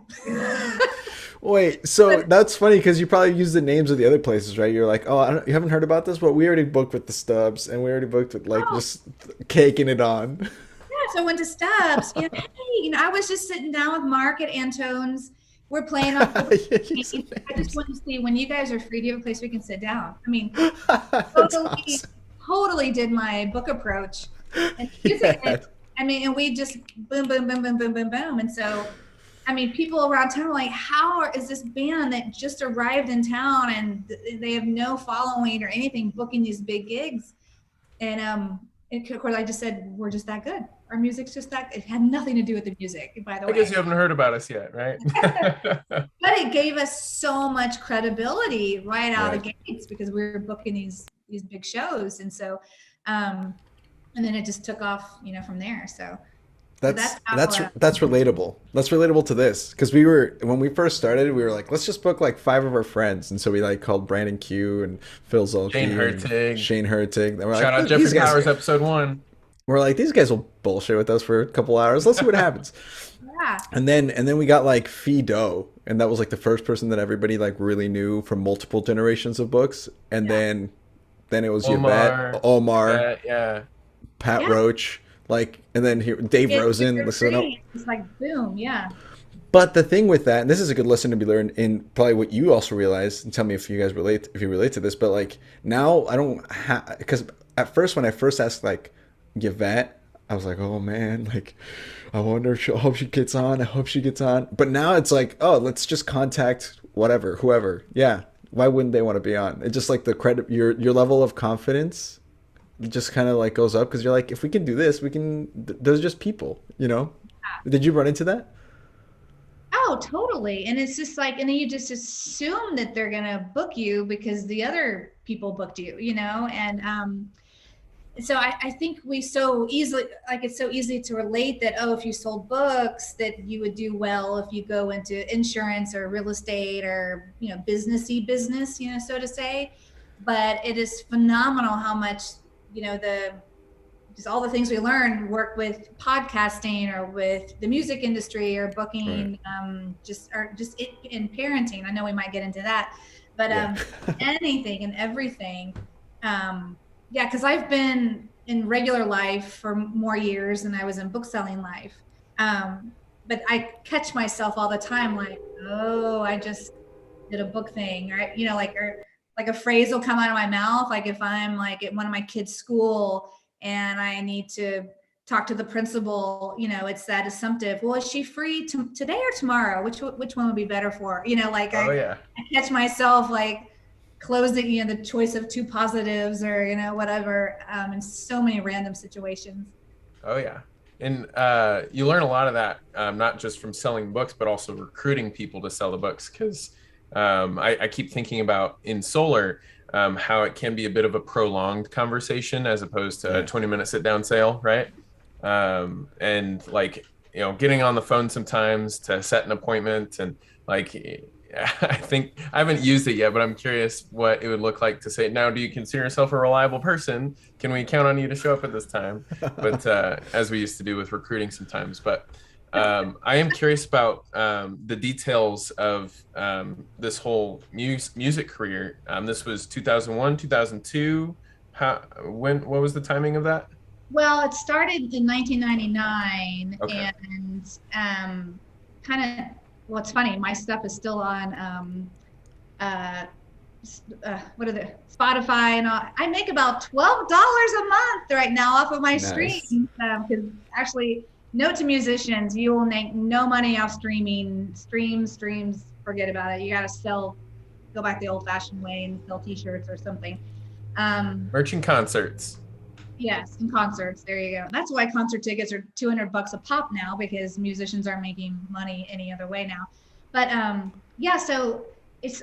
Wait, so that's funny because you probably use the names of the other places, right? You're like, oh, you haven't heard about this? Well, we already booked with the Stubbs, and we already booked with just caking it on. Yeah, so I went to Stubbs. You know, hey, you know, I was just sitting down with Mark at Antones. We're playing on. I just want to see when you guys are free. Do you have a place we can sit down? I mean, totally did my book approach. And I mean, and we just boom, boom, boom, boom, boom, boom, boom. And so, I mean, people around town are like, is this band that just arrived in town and they have no following or anything booking these big gigs? And of course, I just said, we're just that good. Our music's just that. It had nothing to do with the music, by the way. I guess you haven't heard about us yet, right? But it gave us so much credibility right out of the gates because we were booking these big shows. And so, and then it just took off, you know, from there. So that's relatable. That's relatable to this because when we first started, we were like, let's just book like 5 of our friends, and so we like called Brandon Q and Phil Zolke, Shane Hertig. Shout out Jeffrey Powers, episode 1. We're like, these guys will bullshit with us for a couple hours. Let's see what happens. Yeah. And then we got like Fido, and that was like the first person that everybody like really knew from multiple generations of books. And then it was Omar, Pat Roach, like, and then here Dave Rosen. Listen up. It's like boom, yeah. But the thing with that, and this is a good lesson to be learned in probably what you also realize, and tell me if you guys relate to this. But like now, I don't because at first when I first asked like Yvette, I was like, oh man, like I wonder if I hope she gets on. I hope she gets on. But now it's like, oh, let's just contact whoever. Yeah, why wouldn't they want to be on? It's just like the credit, your level of confidence just kind of like goes up because you're like, if we can do this, we can. There's just people, you know. Did you run into that? Oh, totally. And it's just like, and then you just assume that they're gonna book you because the other people booked you, you know. And so I think we so easily, like it's so easy to relate that, oh, if you sold books, that you would do well if you go into insurance or real estate or, you know, businessy business, you know, so to say. But it is phenomenal how much, you know, just all the things we learned, work with podcasting or with the music industry or booking, just in parenting. I know we might get into that, but anything and everything. Because I've been in regular life for more years than I was in book selling life. But I catch myself all the time, like, oh, I just did a book thing, right? You know, like a phrase will come out of my mouth. Like if I'm like at one of my kids' school and I need to talk to the principal, you know, it's that assumptive. Well, is she free today or tomorrow? Which one would be better for her? You know, like I catch myself like closing, you know, the choice of two positives or, you know, whatever, in so many random situations. Oh yeah. And you learn a lot of that, not just from selling books, but also recruiting people to sell the books. Because I keep thinking about in solar, how it can be a bit of a prolonged conversation as opposed to a 20-minute sit-down sale, right? And like, you know, getting on the phone sometimes to set an appointment, and like, I think I haven't used it yet, but I'm curious what it would look like to say, now, do you consider yourself a reliable person? Can we count on you to show up at this time? But as we used to do with recruiting sometimes. But I am curious about the details of this whole music career. This was 2001, 2002. What was the timing of that? Well, it started in 1999, and kind of, well, it's funny, my stuff is still on what are the Spotify and all. I make about $12 a month right now off of my stream, because actually, note to musicians, you will make no money off streaming. Streams, forget about it. You got to go back the old-fashioned way and sell t-shirts or something. Merch and concerts. Yes, in concerts. There you go. That's why concert tickets are $200 a pop now, because musicians aren't making money any other way now. But so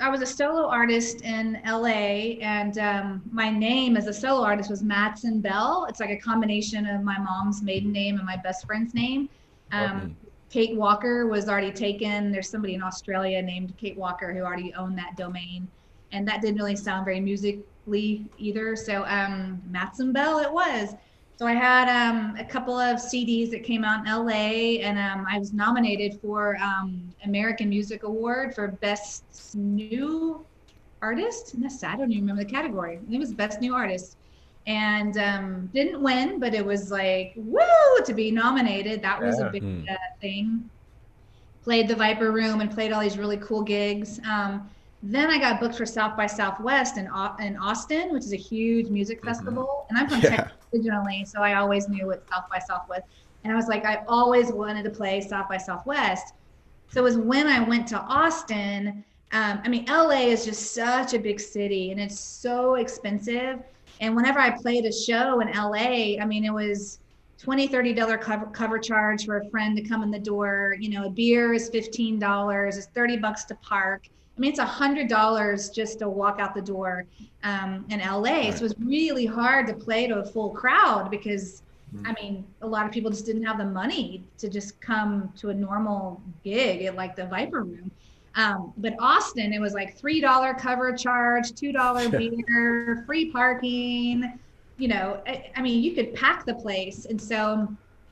I was a solo artist in LA, and my name as a solo artist was Matson Bell. It's like a combination of my mom's maiden name and my best friend's name. Kate Walker was already taken. There's somebody in Australia named Kate Walker who already owned that domain, and that didn't really sound very musically either. So Matson Bell it was. So I had a couple of CDs that came out in LA, and I was nominated for American Music Award for Best New Artist. And that's sad, I don't even remember the category. It was Best New Artist. And didn't win, but it was like, woo, to be nominated. That was a big thing. Played the Viper Room and played all these really cool gigs. Then I got booked for South by Southwest in Austin, which is a huge music festival. And I'm from Texas originally, so I always knew what South by Southwest. And I was like, I always wanted to play South by Southwest. So it was when I went to Austin. I mean, LA is just such a big city, and it's so expensive. And whenever I played a show in LA, I mean, it was $20, $30 cover charge for a friend to come in the door. You know, a beer is $15. It's $30 to park. I mean, it's $100 just to walk out the door in LA. Right. So it was really hard to play to a full crowd because, I mean, a lot of people just didn't have the money to just come to a normal gig at like the Viper Room. But Austin, it was like $3 cover charge, $2 beer, free parking. You know, I mean, you could pack the place. And so,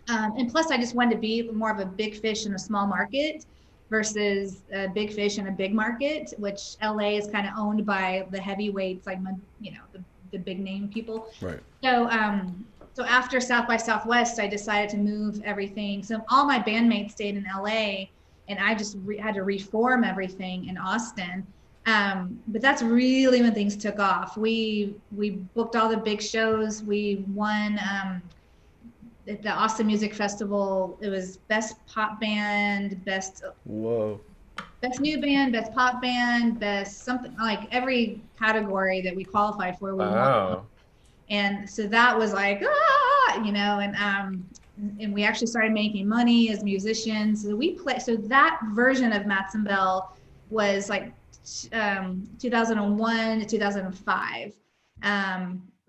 and plus I just wanted to be more of a big fish in a small market versus a big fish in a big market, which LA is kind of owned by the heavyweights, like, you know, the big name people. Right. So, so after South by Southwest, I decided to move everything. So all my bandmates stayed in LA, and I just had to reform everything in Austin. But that's really when things took off. We booked all the big shows. We won at the Austin Music Festival. It was best pop band, best new band, best pop band, best something, like every category that we qualified for. We won. And so that was like, you know, and we actually started making money as musicians. So that version of Matson Bell was like 2001 to 2005.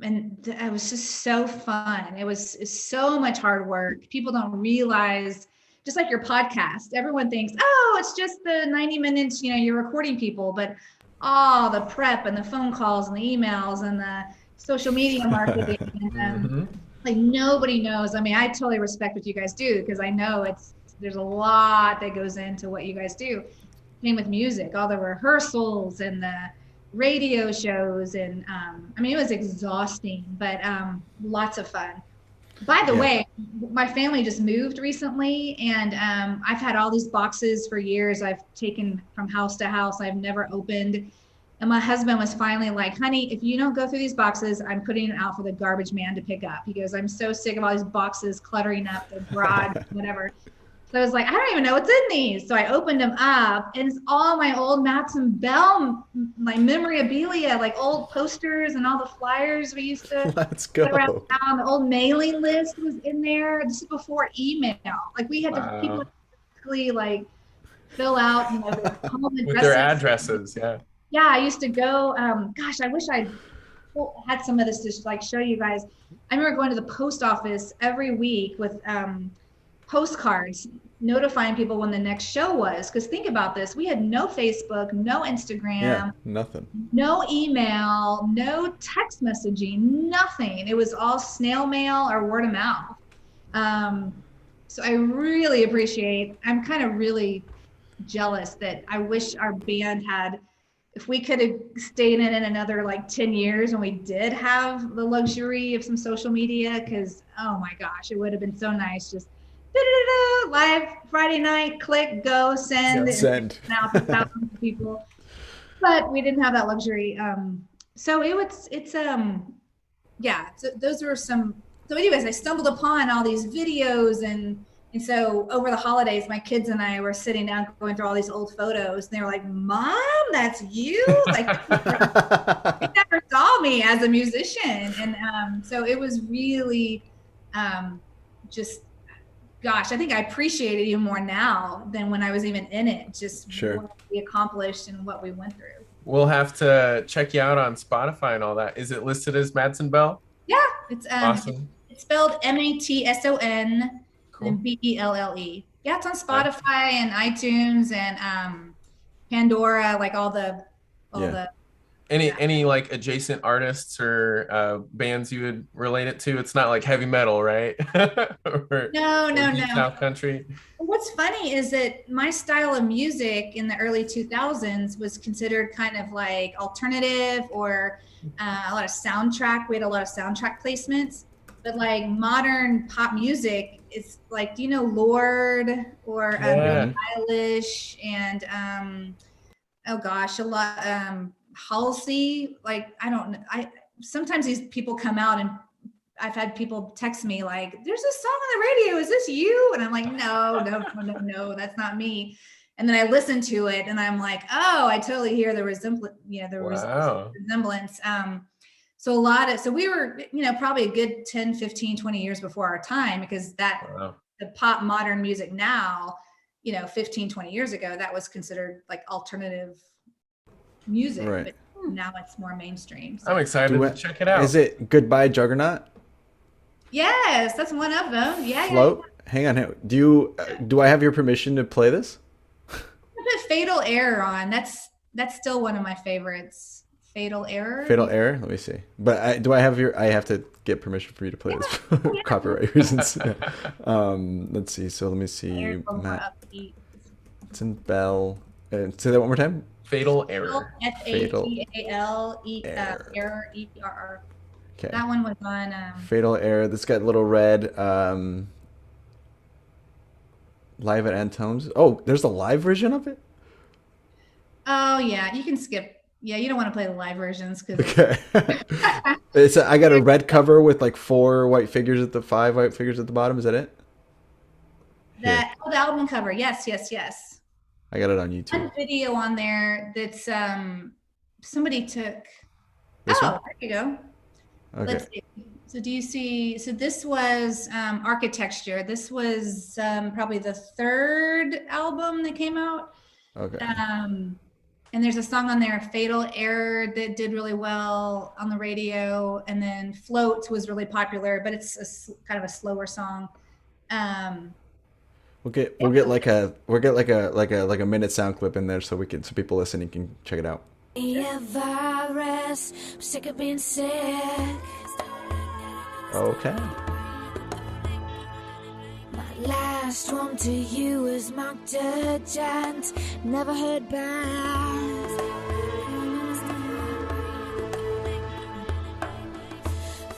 And it was just so fun. It's so much hard work. People don't realize, just like your podcast, everyone thinks, oh, it's just the 90 minutes, you know, you're recording people, but all the prep and the phone calls and the emails and the social media marketing and like nobody knows. I mean, I totally respect what you guys do because I know there's a lot that goes into what you guys do. Same with music, all the rehearsals and the radio shows, and I mean, it was exhausting, but lots of fun. By the way, my family just moved recently, and I've had all these boxes for years. I've taken from house to house. I've never opened. And my husband was finally like, honey, if you don't go through these boxes, I'm putting it out for the garbage man to pick up. He goes, I'm so sick of all these boxes cluttering up the garage, whatever. So I was like, I don't even know what's in these. So I opened them up, and it's all my old Matson Bell, my memorabilia, like old posters and all the flyers we used to put around town. The old mailing list was in there. This is before email. Like we had to people basically like fill out, you know, their home with their addresses. Yeah. Yeah, I used to go. Gosh, I wish I had some of this to like show you guys. I remember going to the post office every week with postcards notifying people when the next show was. Because think about this, we had no Facebook, no Instagram, nothing, no email, no text messaging, nothing. It was all snail mail or word of mouth. So I really appreciate. I'm kind of really jealous that I wish our band had. If we could have stayed in it another like 10 years and we did have the luxury of some social media, because oh my gosh, it would have been so nice. Just live Friday night, click, go, send. Out to thousands of people. But we didn't have that luxury. So so those were some. So anyways, I stumbled upon all these videos and so over the holidays, my kids and I were sitting down going through all these old photos, and they were like, Mom, that's you? Like, they never saw me as a musician. And so it was really just, gosh, I think I appreciate it even more now than when I was even in it, just what we accomplished and what we went through. We'll have to check you out on Spotify and all that. Is it listed as Matson Bell? Yeah, it's awesome. It's spelled Matson. Cool. And Belle. Yeah, it's on Spotify and iTunes and Pandora, like all the any like adjacent artists or bands you would relate it to. It's not like heavy metal, right? No. South country. What's funny is that my style of music in the early 2000s was considered kind of like alternative or a lot of soundtrack. We had a lot of soundtrack placements. But like modern pop music, it's like, do you know Lord or Billie Eilish and oh gosh, a lot Halsey. Like I don't know. Sometimes these people come out and I've had people text me like, "There's a song on the radio. Is this you?" And I'm like, "No, that's not me." And then I listen to it and I'm like, "Oh, I totally hear the resemblance. Resemblance." So we were, probably a good 10, 15, 20 years before our time, because the pop modern music now, 15, 20 years ago, that was considered like alternative music. Right. But now it's more mainstream. So. I'm excited to check it out. Is it Goodbye Juggernaut? Yes, that's one of them. Yeah. Float? Yeah. Hang on. Do I have your permission to play this? I put Fatal Error on. That's still one of my favorites. Fatal Error. Let me see. But I have to get permission for you to play this for copyright reasons. Let's see. So let me see. It's in Bell. Say that one more time. Fatal Error. Fatal Error. ERR. Okay. That one was on. Fatal Error. This got Little Red. Live at Antone's. Oh, there's a live version of it. Oh yeah, you can skip. Yeah, you don't want to play the live versions because. Okay. I got a red cover with like 5 white figures at the bottom. Is that it? The album cover. Yes. I got it on YouTube. One video on there that's somebody took. This one? There you go. Okay. Let's see. So do you see? So this was Architecture. This was probably the 3rd album that came out. Okay. And there's a song on there, Fatal Error, that did really well on the radio. And then Float was really popular, but it's kind of a slower song. We'll get like a minute sound clip in there so people listening can check it out. Yeah, virus, I'm sick of being sick. Okay. My last one to you is marked urgent. Never heard back.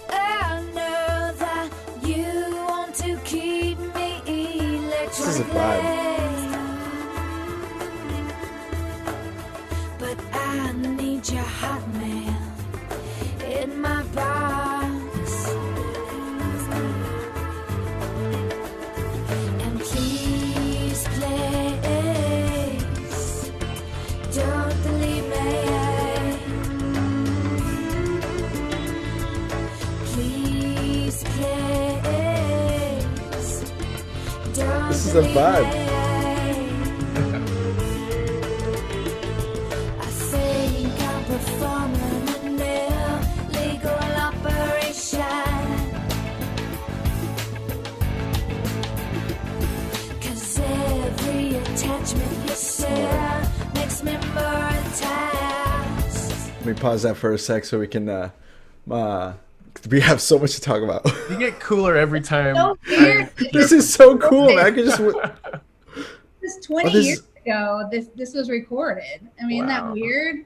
I know that you want to keep me electrically. This is a vibe. But I need your hotmail in my box. And please, don't delete me. Please, don't This is a delete vibe. me. I think I'm performing a new legal operation. 'Cause every attachment you sell makes me more attached. Let me pause that for a sec so we can. We have so much to talk about. You get cooler every time. So weird. This is so cool, man. I could just. This 20 this years is- ago, this was recorded. I mean, isn't that Wow. weird?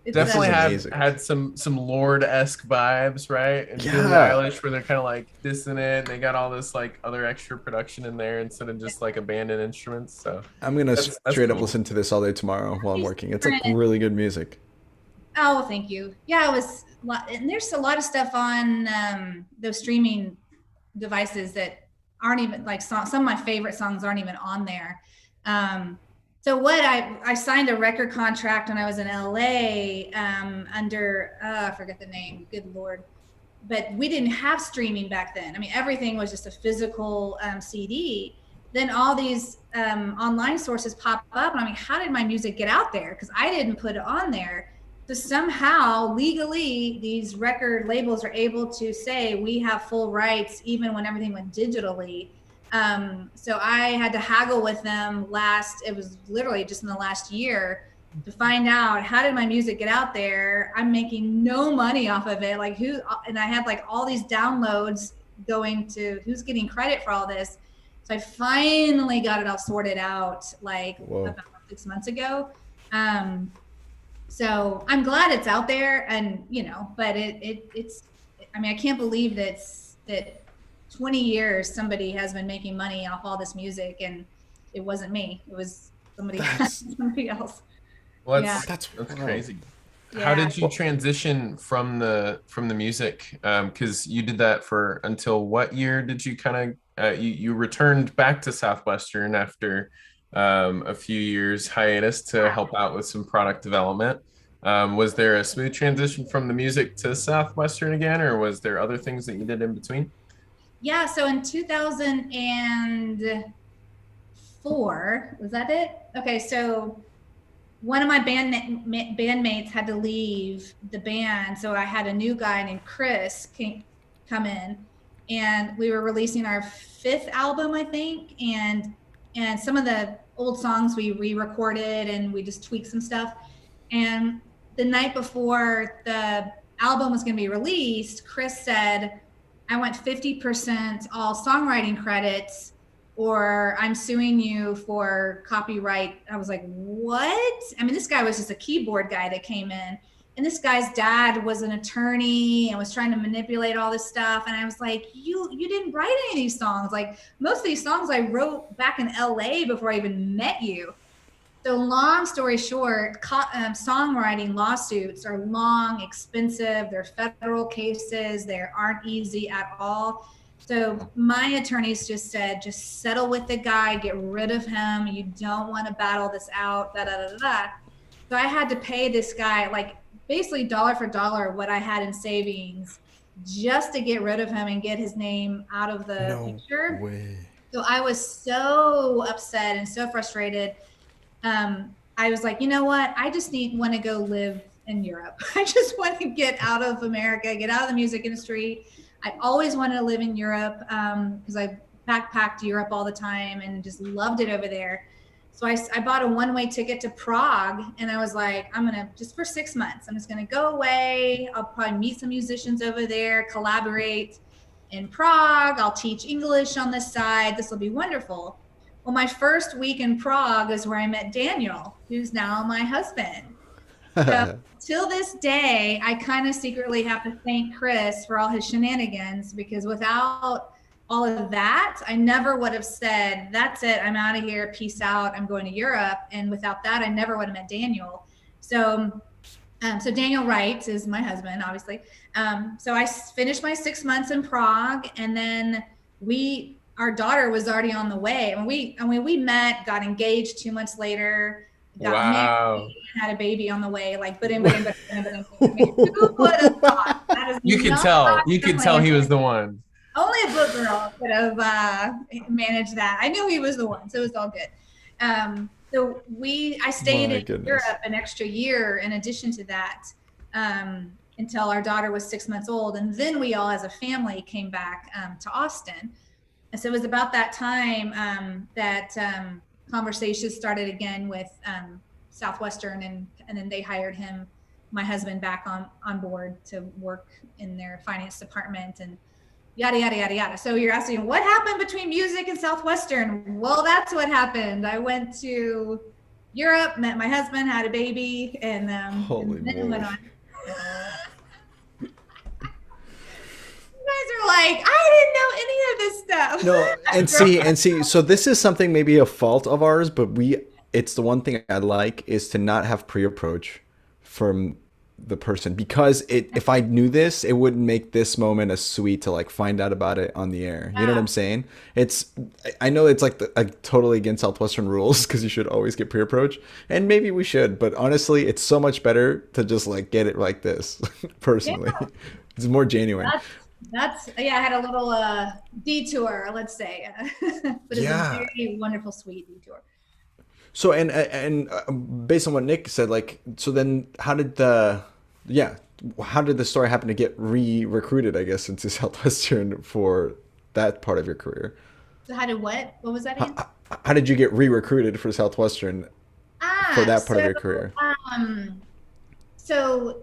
It's Definitely This is had amazing. had some Lorde-esque vibes, right? And Billie Yeah. Eilish, where they're kind of like dissonant. They got all this like other extra production in there instead of just like abandoned instruments. So I'm gonna That's straight up cool. listen to this all day tomorrow while I'm working. It's like really good music. Oh, well, thank you. Yeah, it was, and there's a lot of stuff on those streaming devices that aren't even like some of my favorite songs aren't even on there. So what I signed a record contract when I was in LA under I forget the name. Good Lord. But we didn't have streaming back then. I mean, everything was just a physical CD. Then all these online sources pop up, and I mean, how did my music get out there? Because I didn't put it on there. So somehow, legally, these record labels are able to say we have full rights, even when everything went digitally. So I had to haggle with them it was literally just in the last year, to find out how did my music get out there. I'm making no money off of it. Like and I had like all these downloads going to who's getting credit for all this. So I finally got it all sorted out like Whoa. about 6 months ago. So I'm glad it's out there, and but it's I mean, I can't believe that 20 years somebody has been making money off all this music, and it wasn't me. It was somebody else. well, Yeah. that's Wow. crazy. Yeah. How did you transition from the music? Because you did that for until what year did you kind of you returned back to Southwestern after a few years hiatus to help out with some product development. Was there a smooth transition from the music to Southwestern again, or was there other things that you did in between? Yeah, so in 2004, was that it? Okay, so one of my bandmates had to leave the band, so I had a new guy named Chris come in, and we were releasing our 5th album, I think, and some of the old songs we re-recorded and we just tweaked some stuff. And the night before the album was going to be released, Chris said, I want 50% all songwriting credits, or I'm suing you for copyright. I was like, what? I mean, this guy was just a keyboard guy that came in, and this guy's dad was an attorney and was trying to manipulate all this stuff. And I was like, you didn't write any of these songs. Like, most of these songs I wrote back in LA before I even met you. So long story short, songwriting lawsuits are long, expensive. They're federal cases. They aren't easy at all. So my attorneys just said, just settle with the guy, get rid of him. You don't want to battle this out, da, da, da, da. So I had to pay this guy like basically dollar for dollar what I had in savings just to get rid of him and get his name out of the picture. Way. So I was so upset and so frustrated. I was like, you know what? I just want to go live in Europe. I just want to get out of America, get out of the music industry. I always wanted to live in Europe because I backpacked Europe all the time and just loved it over there. So I bought a one-way ticket to Prague, and I was like, I'm going to, just for 6 months, I'm just going to go away. I'll probably meet some musicians over there, collaborate. in Prague. I'll teach English on the side. This will be wonderful. Well, my first week in Prague is where I met Daniel, who's now my husband. So till this day, I kind of secretly have to thank Chris for all his shenanigans, because without all of that, I never would have said, that's it, I'm out of here, peace out, I'm going to Europe. And without that, I never would have met Daniel. So Daniel Raidt is my husband, obviously. So I finished my 6 months in Prague, and then our daughter was already on the way. And we met, got engaged 2 months later, got married, had a baby on the way. Like, but who would have thought? You could tell he was the one. Only a book girl could have managed that. I knew he was the one, so it was all good. So I stayed in Europe an extra year in addition to that, until our daughter was 6 months old. And then we all as a family came back to Austin. And so it was about that time that conversations started again with Southwestern, and then they hired my husband, back on board to work in their finance department, and yada, yada, yada, yada. So you're asking, what happened between music and Southwestern? Well, that's what happened. I went to Europe, met my husband, had a baby, and then went on. You guys are like, I didn't know any of this stuff. No, and see, so this is something maybe a fault of ours, but it's the one thing I like is to not have pre-approach from the person, because if I knew this, it wouldn't make this moment as sweet to like find out about it on the air. You know what I'm saying? I know it's like totally against Southwestern rules, because you should always get pre-approach, and maybe we should, but honestly, it's so much better to just like get it like this. Personally, it's more genuine. I had a little detour, let's say, but it's a very wonderful, sweet detour. So and based on what Nick said, like, so then how did the story happen to get recruited, I guess, into Southwestern for that part of your career? So how did what? What was that again? How did you get recruited for Southwestern for that part of your career? So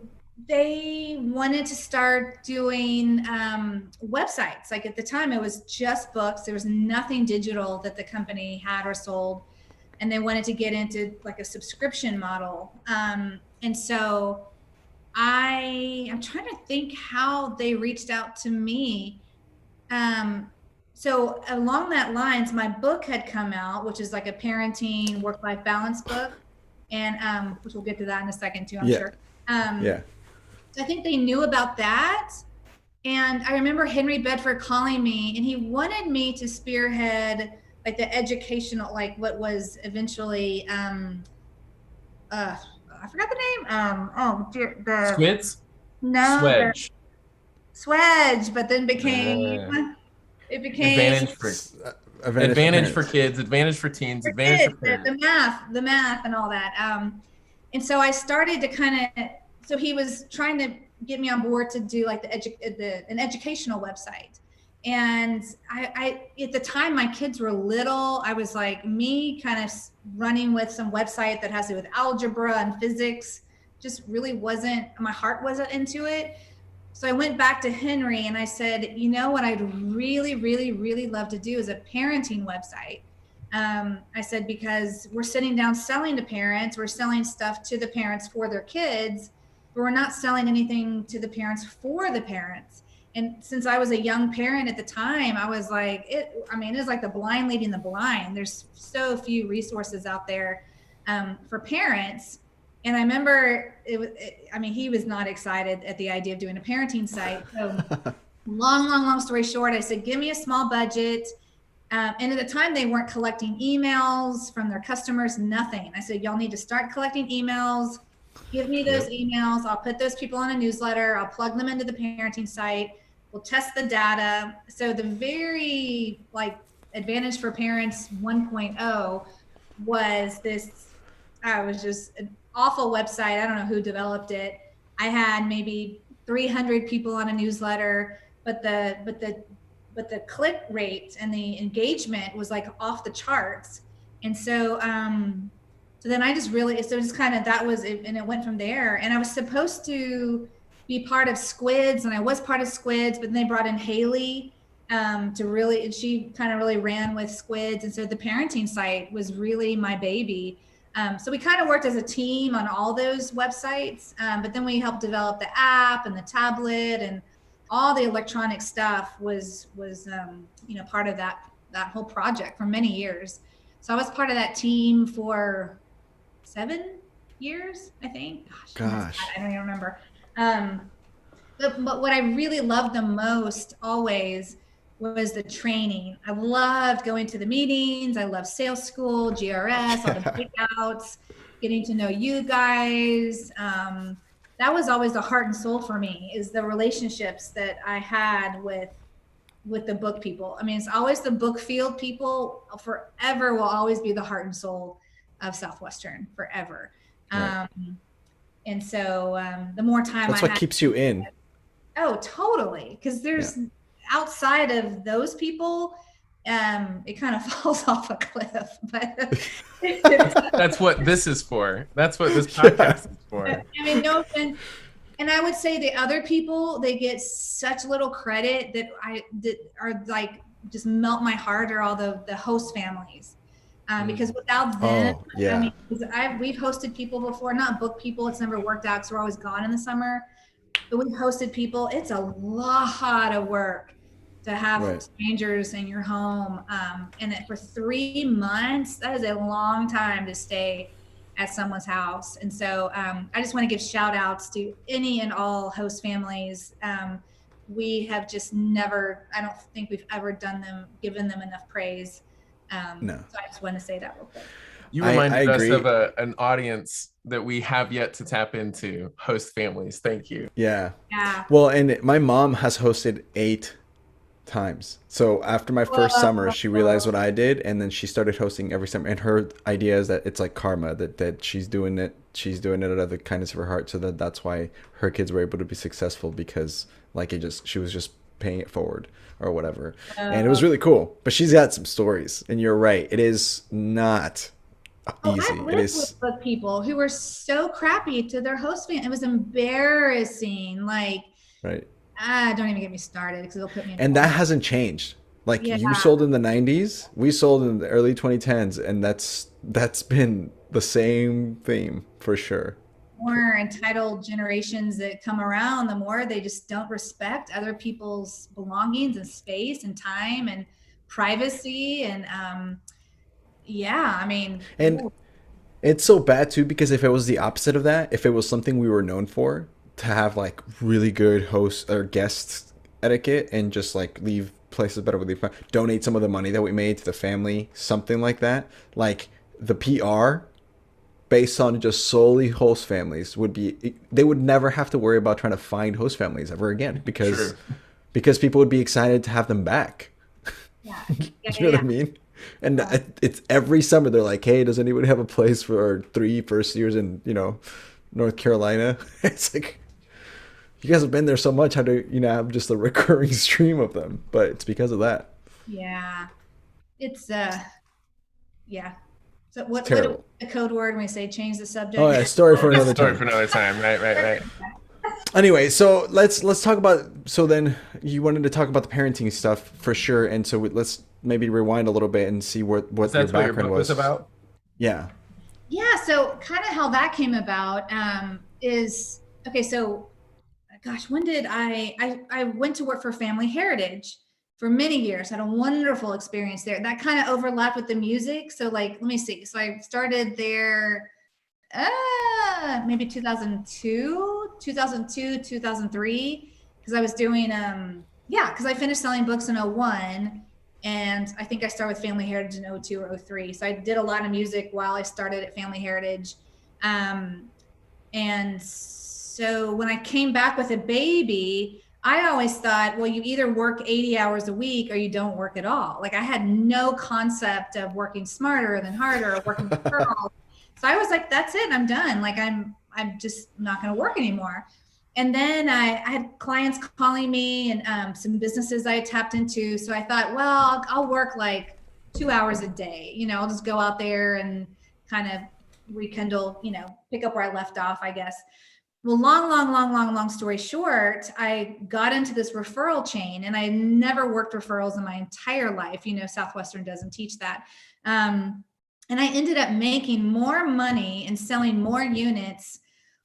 they wanted to start doing websites. Like at the time, it was just books. There was nothing digital that the company had or sold. And they wanted to get into like a subscription model. And so I'm trying to think how they reached out to me. So along that lines, my book had come out, which is like a parenting work-life balance book. And which we'll get to that in a second too, I'm sure. So I think they knew about that. And I remember Henry Bedford calling me, and he wanted me to spearhead like the educational, like what was eventually, I forgot the name. The Squids? No. Swedge. Swedge, but then became, it became advantage for kids, advantage for teens, advantage for parents. The math and all that. And so I started to so he was trying to get me on board to do like an educational website. And I at the time, my kids were little. I was like me kind of running with some website that has to do with algebra and physics, just really my heart wasn't into it. So I went back to Henry and I said, you know what I'd really, really, really love to do is a parenting website. I said, because we're sitting down selling to parents, we're selling stuff to the parents for their kids, but we're not selling anything to the parents for the parents. And since I was a young parent at the time, I was like, it's like the blind leading the blind. There's so few resources out there for parents. And I remember he was not excited at the idea of doing a parenting site. So long story short, I said, give me a small budget. And at the time they weren't collecting emails from their customers, nothing. I said, y'all need to start collecting emails. Give me those emails. I'll put those people on a newsletter. I'll plug them into the parenting site. We'll test the data. So the very Advantage for Parents 1.0 was this, was just an awful website. I don't know who developed it. I had maybe 300 people on a newsletter, but the click rate and the engagement was like off the charts. And so, so then I just really, so just kind of, that was it, and it went from there. And I was supposed to be part of Squids, and I was part of Squids, but then they brought in Haley, to really, and she kind of really ran with Squids. And so the parenting site was really my baby. So we kind of worked as a team on all those websites, but then we helped develop the app and the tablet, and all the electronic stuff was part of that whole project for many years. So I was part of that team for 7 years, I think. Gosh. I don't even remember. But what I really loved the most always was the training. I loved going to the meetings. I loved sales school, GRS, all the breakouts, getting to know you guys. That was always the heart and soul for me, is the relationships that I had with the book people. I mean, it's always the book field people forever will always be the heart and soul of Southwestern forever. Right. And so the more time that's what keeps you in. Oh, totally. Because there's outside of those people, it kind of falls off a cliff. But that's what this is for. That's what this podcast is for. I mean, no offense. And I would say the other people, they get such little credit that are like just melt my heart, are all the host families. Because without them, I mean, we've hosted people before, not book people. It's never worked out because we're always gone in the summer. But we've hosted people. It's a lot of work to have strangers in your home. And for 3 months, that is a long time to stay at someone's house. And so I just want to give shout outs to any and all host families. We have just never, I don't think we've ever given them enough praise. No. So I just want to say that real quick. You reminded us of an audience that we have yet to tap into, host families. Thank you. Yeah. Well, and my mom has hosted 8 times. So after my first summer, she realized what I did, and then she started hosting every summer. And her idea is that it's like karma, that she's doing it out of the kindness of her heart, so that's why her kids were able to be successful, because like she was just paying it forward or whatever. And it was really cool. But she's got some stories, and you're right, it is not easy. I've lived with book people who were so crappy to their host family. It was embarrassing. Like, right. Don't even get me started, because it'll put me in. And that hasn't changed. Like you sold in the 90s, we sold in the early 2010s, and that's been the same theme for sure. More entitled generations that come around, the more they just don't respect other people's belongings and space and time and privacy. And I mean, and it's so bad too, because if it was the opposite of that, if it was something we were known for, to have like really good host or guest etiquette and just like leave places better with the donate some of the money that we made to the family, something like that, like the PR based on just solely host families they would never have to worry about trying to find host families ever again, because people would be excited to have them back. You know what I mean? And it's every summer they're like, hey, does anybody have a place for our 3 first years in North Carolina? It's like, you guys have been there so much, how do you have just a recurring stream of them? But it's because of that. It's so what the code word when we say change the subject? Oh yeah, story for another time. Right. Anyway, so let's talk about, so then you wanted to talk about the parenting stuff for sure, and so let's maybe rewind a little bit and see what your background was about. Yeah, so kind of how that came about is, okay, so gosh, when did I went to work for Family Heritage for many years, had a wonderful experience there. That kind of overlapped with the music. So like, let me see. So I started there maybe 2002, 2003, because I was doing, because I finished selling books in 01. And I think I started with Family Heritage in 02 or 03. So I did a lot of music while I started at Family Heritage. And so when I came back with a baby, I always thought, well, you either work 80 hours a week or you don't work at all. Like I had no concept of working smarter than harder or working with girls. So I was like, that's it, I'm done. Like I'm just not going to work anymore. And then I had clients calling me and some businesses I had tapped into. So I thought, well, I'll work like 2 hours a day. I'll just go out there and kind of rekindle, pick up where I left off, I guess. Well, long story short, I got into this referral chain, and I never worked referrals in my entire life. Southwestern doesn't teach that. And I ended up making more money and selling more units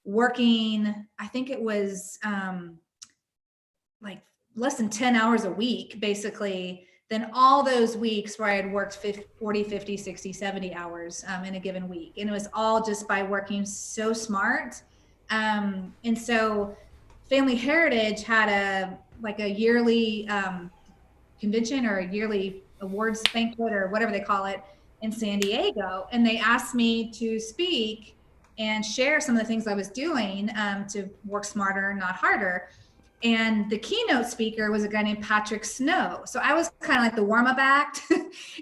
working, I think it was like less than 10 hours a week, basically, than all those weeks where I had worked 40, 50, 60, 70 hours in a given week. And it was all just by working so smart. And so Family Heritage had a yearly convention, or a yearly awards banquet, or whatever they call it, in San Diego. And they asked me to speak and share some of the things I was doing to work smarter, not harder. And the keynote speaker was a guy named Patrick Snow. So I was kind of like the warm-up act,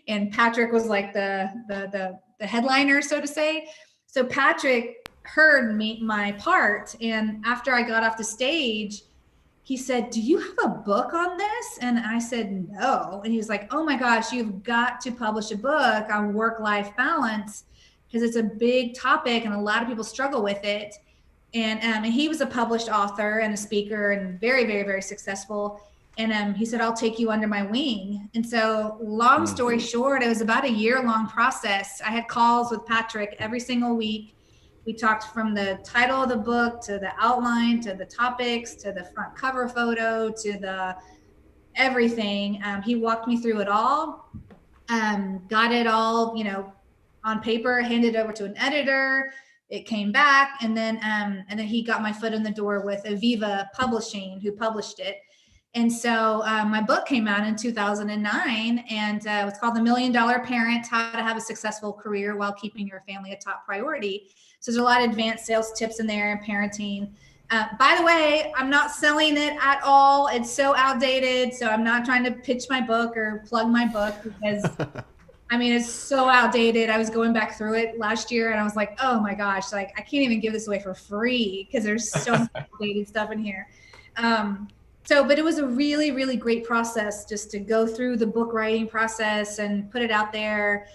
and Patrick was like the headliner, so to say. So Patrick heard my part, and after I got off the stage, he said, "Do you have a book on this?" And I said, "No." And he was like, "Oh my gosh, you've got to publish a book on work-life balance, because it's a big topic and a lot of people struggle with it." And he was a published author and a speaker, and very, very, very successful. And he said, "I'll take you under my wing." And so, long story short, it was about a year-long process. I had calls with Patrick every single week. We talked from the title of the book to the outline, to the topics, to the front cover photo, to the everything. He walked me through it all, got it all, on paper, handed it over to an editor. It came back, and then he got my foot in the door with Aviva Publishing, who published it. And so my book came out in 2009, and it was called The $1 Million Parent: How to Have a Successful Career While Keeping Your Family a Top Priority. So there's a lot of advanced sales tips in there, and parenting. By the way, I'm not selling it at all. It's so outdated. So I'm not trying to pitch my book or plug my book, because it's so outdated. I was going back through it last year, and I was like, oh my gosh, I can't even give this away for free, because there's so much outdated stuff in here. But it was a really, really great process just to go through the book writing process and put it out there.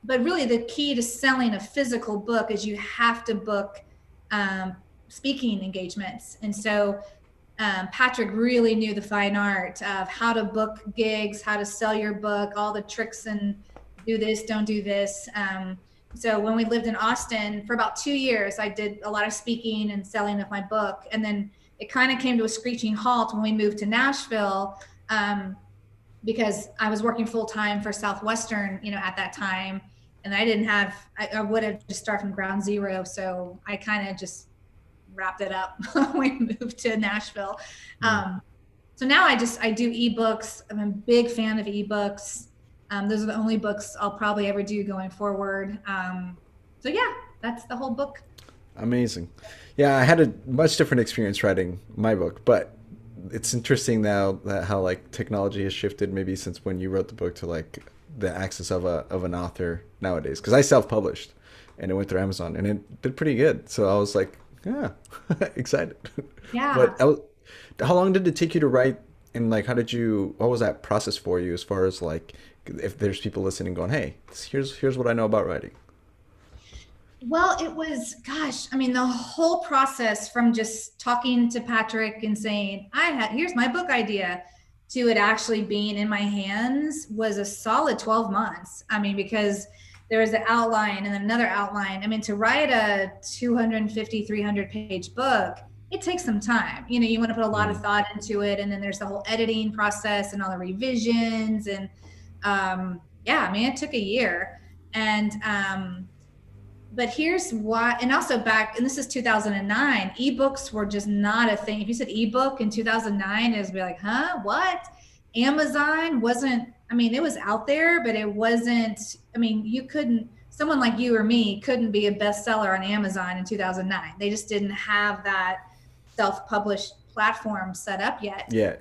But really the key to selling a physical book is you have to book speaking engagements. And so Patrick really knew the fine art of how to book gigs, how to sell your book, all the tricks, and do this, don't do this. So when we lived in Austin for about 2 years, I did a lot of speaking and selling of my book. And then it kind of came to a screeching halt when we moved to Nashville, because I was working full time for Southwestern, at that time. And I would have just started from ground zero. So I kind of just wrapped it up when we moved to Nashville. So now I do eBooks. I'm a big fan of eBooks. Those are the only books I'll probably ever do going forward. So yeah, that's the whole book. Amazing. Yeah, I had a much different experience writing my book, but it's interesting now that how technology has shifted, maybe since when you wrote the book, to the access of an author nowadays. Because I self-published, and it went through Amazon, and it did pretty good. So I was like, yeah, excited. Yeah. But how long did it take you to write, and what was that process for you, as far as if there's people listening going, hey, here's what I know about writing? Well, it was, the whole process from just talking to Patrick and saying, here's my book idea, to it actually being in my hands was a solid 12 months. Because there was an outline and then another outline. To write a 250, 300 page book, it takes some time. You want to put a lot of thought into it. And then there's the whole editing process and all the revisions. And it took a year. And, but here's why, and also and this is 2009, ebooks were just not a thing. If you said ebook in 2009, it would be like, huh, what? Amazon wasn't, it was out there, but it wasn't, someone like you or me couldn't be a bestseller on Amazon in 2009. They just didn't have that self-published platform set up yet. Yeah.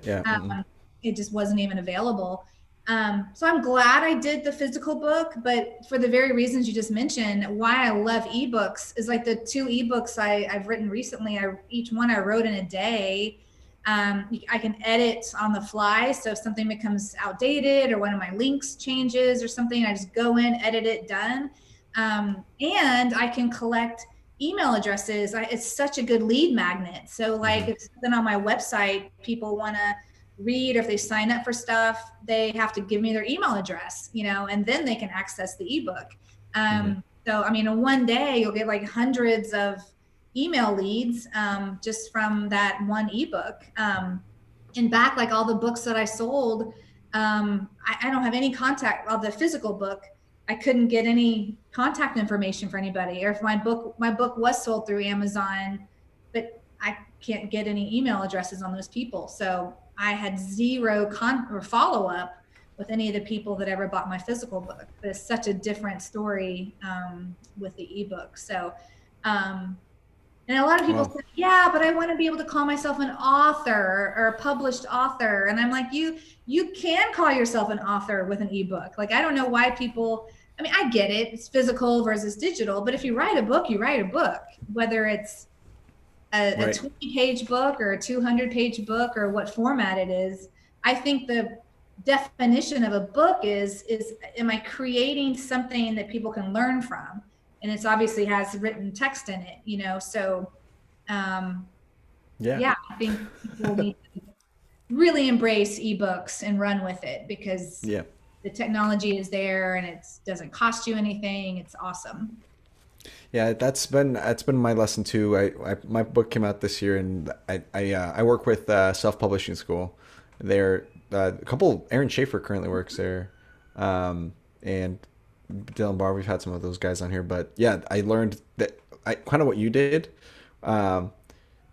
It just wasn't even available. So I'm glad I did the physical book, but for the very reasons you just mentioned, why I love ebooks is the 2 ebooks I've written recently. Each one I wrote in a day. I can edit on the fly. So if something becomes outdated or one of my links changes or something, I just go in, edit it, done. And I can collect email addresses, it's such a good lead magnet. So like if something on my website people want to read, or if they sign up for stuff, they have to give me their email address, and then they can access the ebook. So, I mean, in one day you'll get like hundreds of email leads just from that one ebook. And back, like all the books that I sold, I don't have any contact of the physical book. I couldn't get any contact information for anybody, or if my book was sold through Amazon, but I can't get any email addresses on those people. So I had zero follow up with any of the people that ever bought my physical book. But it's such a different story with the ebook. So, and a lot of people say, yeah, but I want to be able to call myself an author or a published author. And I'm like, you can call yourself an author with an ebook. Like, I don't know why people, I mean, I get it. It's physical versus digital, but if you write a book, you write a book, whether it's a 20-page book or a 200-page book or what format it is. I think the definition of a book is am I creating something that people can learn from? And it's obviously has written text in it, so I think people need to really embrace ebooks and run with it, because the technology is there and it doesn't cost you anything. It's awesome. Yeah, that's been my lesson too. My book came out this year, and I work with Self-Publishing School. They're a couple. Aaron Schaefer currently works there, and Dylan Barr. We've had some of those guys on here, but yeah, I learned that kind of what you did,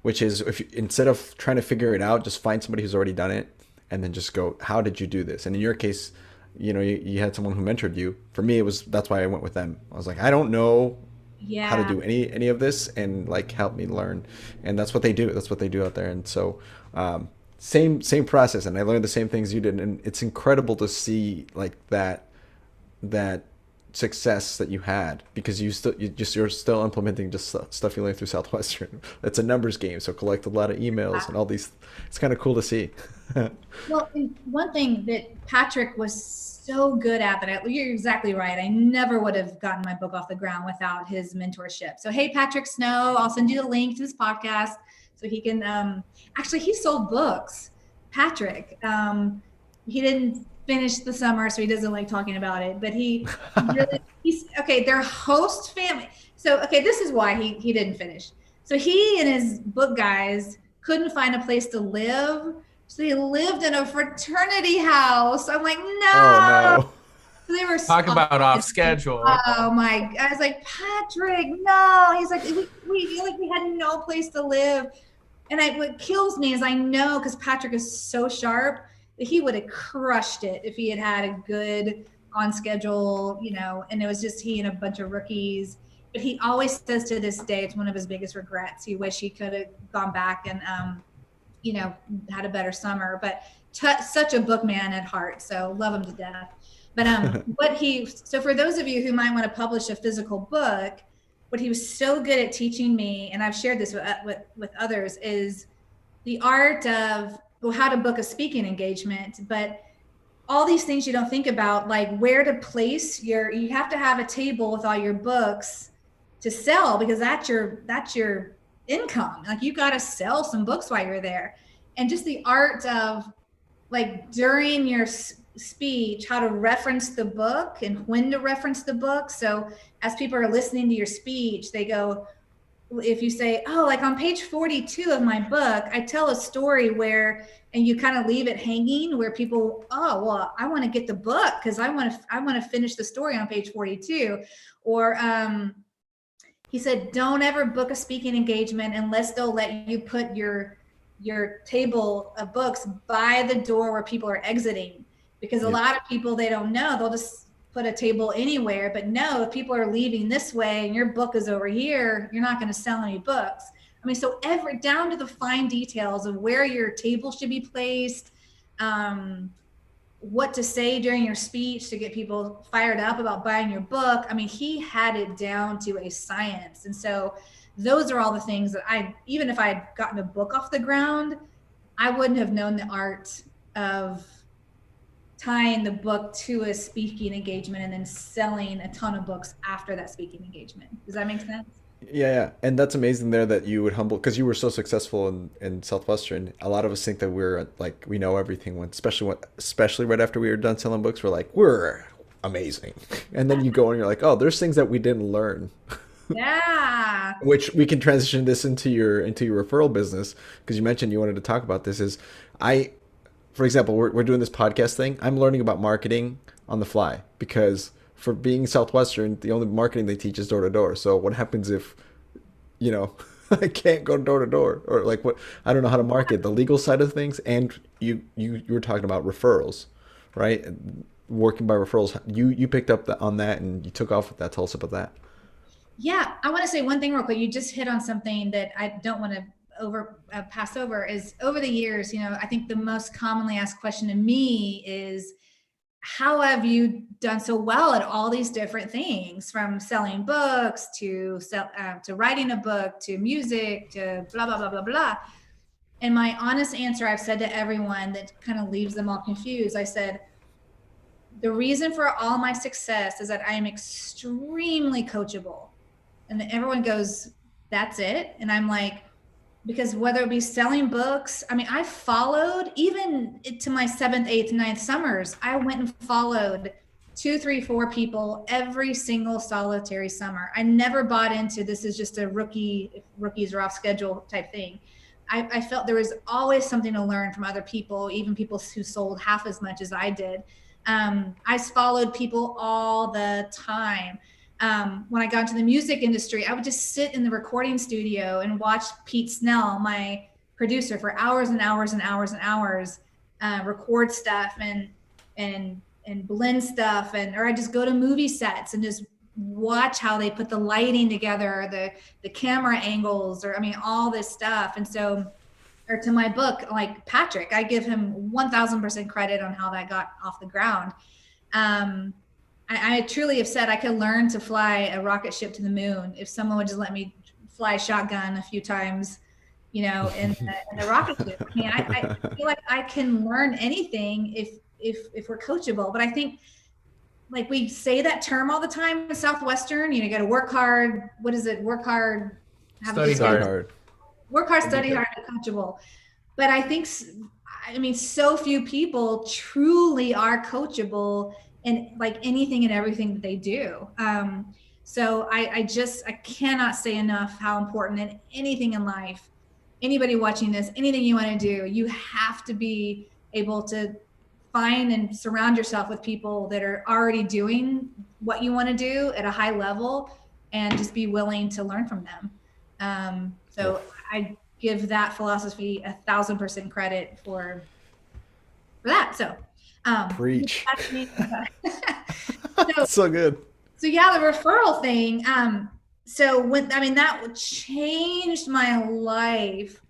which is instead of trying to figure it out, just find somebody who's already done it, and then just go, how did you do this? And in your case, you had someone who mentored you. For me, that's why I went with them. I was like, I don't know how to do any of this, and like help me learn. And that's what they do. That's what they do out there. And so same process, and I learned the same things you did. And it's incredible to see like that success that you had, because you're still implementing just stuff you learned through Southwestern. It's a numbers game, so collect a lot of emails and all these. It's kind of cool to see. Well, one thing that Patrick was so good at, that you're exactly right. I never would have gotten my book off the ground without his mentorship. So, hey, Patrick Snow, I'll send you the link to this podcast so he can, actually, he sold books. Patrick, he didn't finish the summer, so he doesn't like talking about it, but he's their host family. So, this is why he didn't finish. So he and his book guys couldn't find a place to live. So they lived in a fraternity house. I'm like, no. Oh, no. So they were talk about off schedule. Oh my! I was like, Patrick, no. He's like, we feel like we had no place to live, and what kills me is I know, because Patrick is so sharp, that he would have crushed it if he had had a good on schedule, and it was just he and a bunch of rookies. But he always says to this day, it's one of his biggest regrets. He wish he could have gone back and had a better summer, but such a book man at heart. So love him to death. But so for those of you who might want to publish a physical book, what he was so good at teaching me, and I've shared this with others, is the art of how to book a speaking engagement. But all these things you don't think about, like where to place you have to have a table with all your books to sell, because that's your income. Like you got to sell some books while you're there. And just the art of, like, during your speech, how to reference the book and when to reference the book. So as people are listening to your speech, they go, if you say, oh, like on page 42 of my book, I tell a story where, and you kind of leave it hanging where people, oh, well, I want to get the book because I want to finish the story on page 42. Or he said, don't ever book a speaking engagement unless they'll let you put your table of books by the door where people are exiting. Because a lot of people, they don't know, they'll just put a table anywhere. But no, if people are leaving this way and your book is over here, you're not going to sell any books. I mean, so down to the fine details of where your table should be placed, what to say during your speech to get people fired up about buying your book. I mean, he had it down to a science. And so those are all the things that even if I had gotten a book off the ground, I wouldn't have known the art of tying the book to a speaking engagement and then selling a ton of books after that speaking engagement. Does that make sense? Yeah, and that's amazing there that you would humble because you were so successful in Southwestern. A lot of us think that we're like we know everything especially right after we were done selling books, we're like, we're amazing. And then you go and you're like, oh, there's things that we didn't learn. Yeah. Which we can transition this into your referral business because you mentioned you wanted to talk about this is I for example, we're doing this podcast thing. I'm learning about marketing on the fly because for being Southwestern, the only marketing they teach is door to door. So what happens if, you know, I can't go door to door or like what I don't know how to market the legal side of things. And you were talking about referrals, right? Working by referrals. You picked up on that and you took off with that. Tell us about that. Yeah, I want to say one thing real quick. You just hit on something that I don't want to pass over is over the years, I think the most commonly asked question to me is, how have you done so well at all these different things, from selling books to writing a book to music to blah, blah, blah, blah, blah. And my honest answer I've said to everyone that kind of leaves them all confused, I said, the reason for all my success is that I am extremely coachable. And then everyone goes, that's it? And I'm like, because whether it be selling books, I mean, I followed even to my 7th, 8th, 9th summers. I went and followed 2, 3, 4 people every single solitary summer. I never bought into this is just a rookies are off schedule type thing. I felt there was always something to learn from other people, even people who sold half as much as I did. I followed people all the time. When I got into the music industry, I would just sit in the recording studio and watch Pete Snell, my producer, for hours and hours and hours and hours, record stuff and blend stuff, or I just go to movie sets and just watch how they put the lighting together, the camera angles, or I mean all this stuff. And so, or to my book, like Patrick, I give him 1000% credit on how that got off the ground. I truly have said I could learn to fly a rocket ship to the moon if someone would just let me fly shotgun a few times, in the rocket ship. I mean, I feel like I can learn anything if we're coachable. But I think, like, we say that term all the time in Southwestern, you got to work hard. What is it? Work hard. Study hard. Work hard, study hard, and coachable. But I think, so few people truly are coachable and like anything and everything that they do. So I cannot say enough how important in anything in life, anybody watching this, anything you want to do, you have to be able to find and surround yourself with people that are already doing what you want to do at a high level and just be willing to learn from them. So I give that philosophy 1000% credit for that. So preach. So good. So yeah, the referral thing. That changed my life.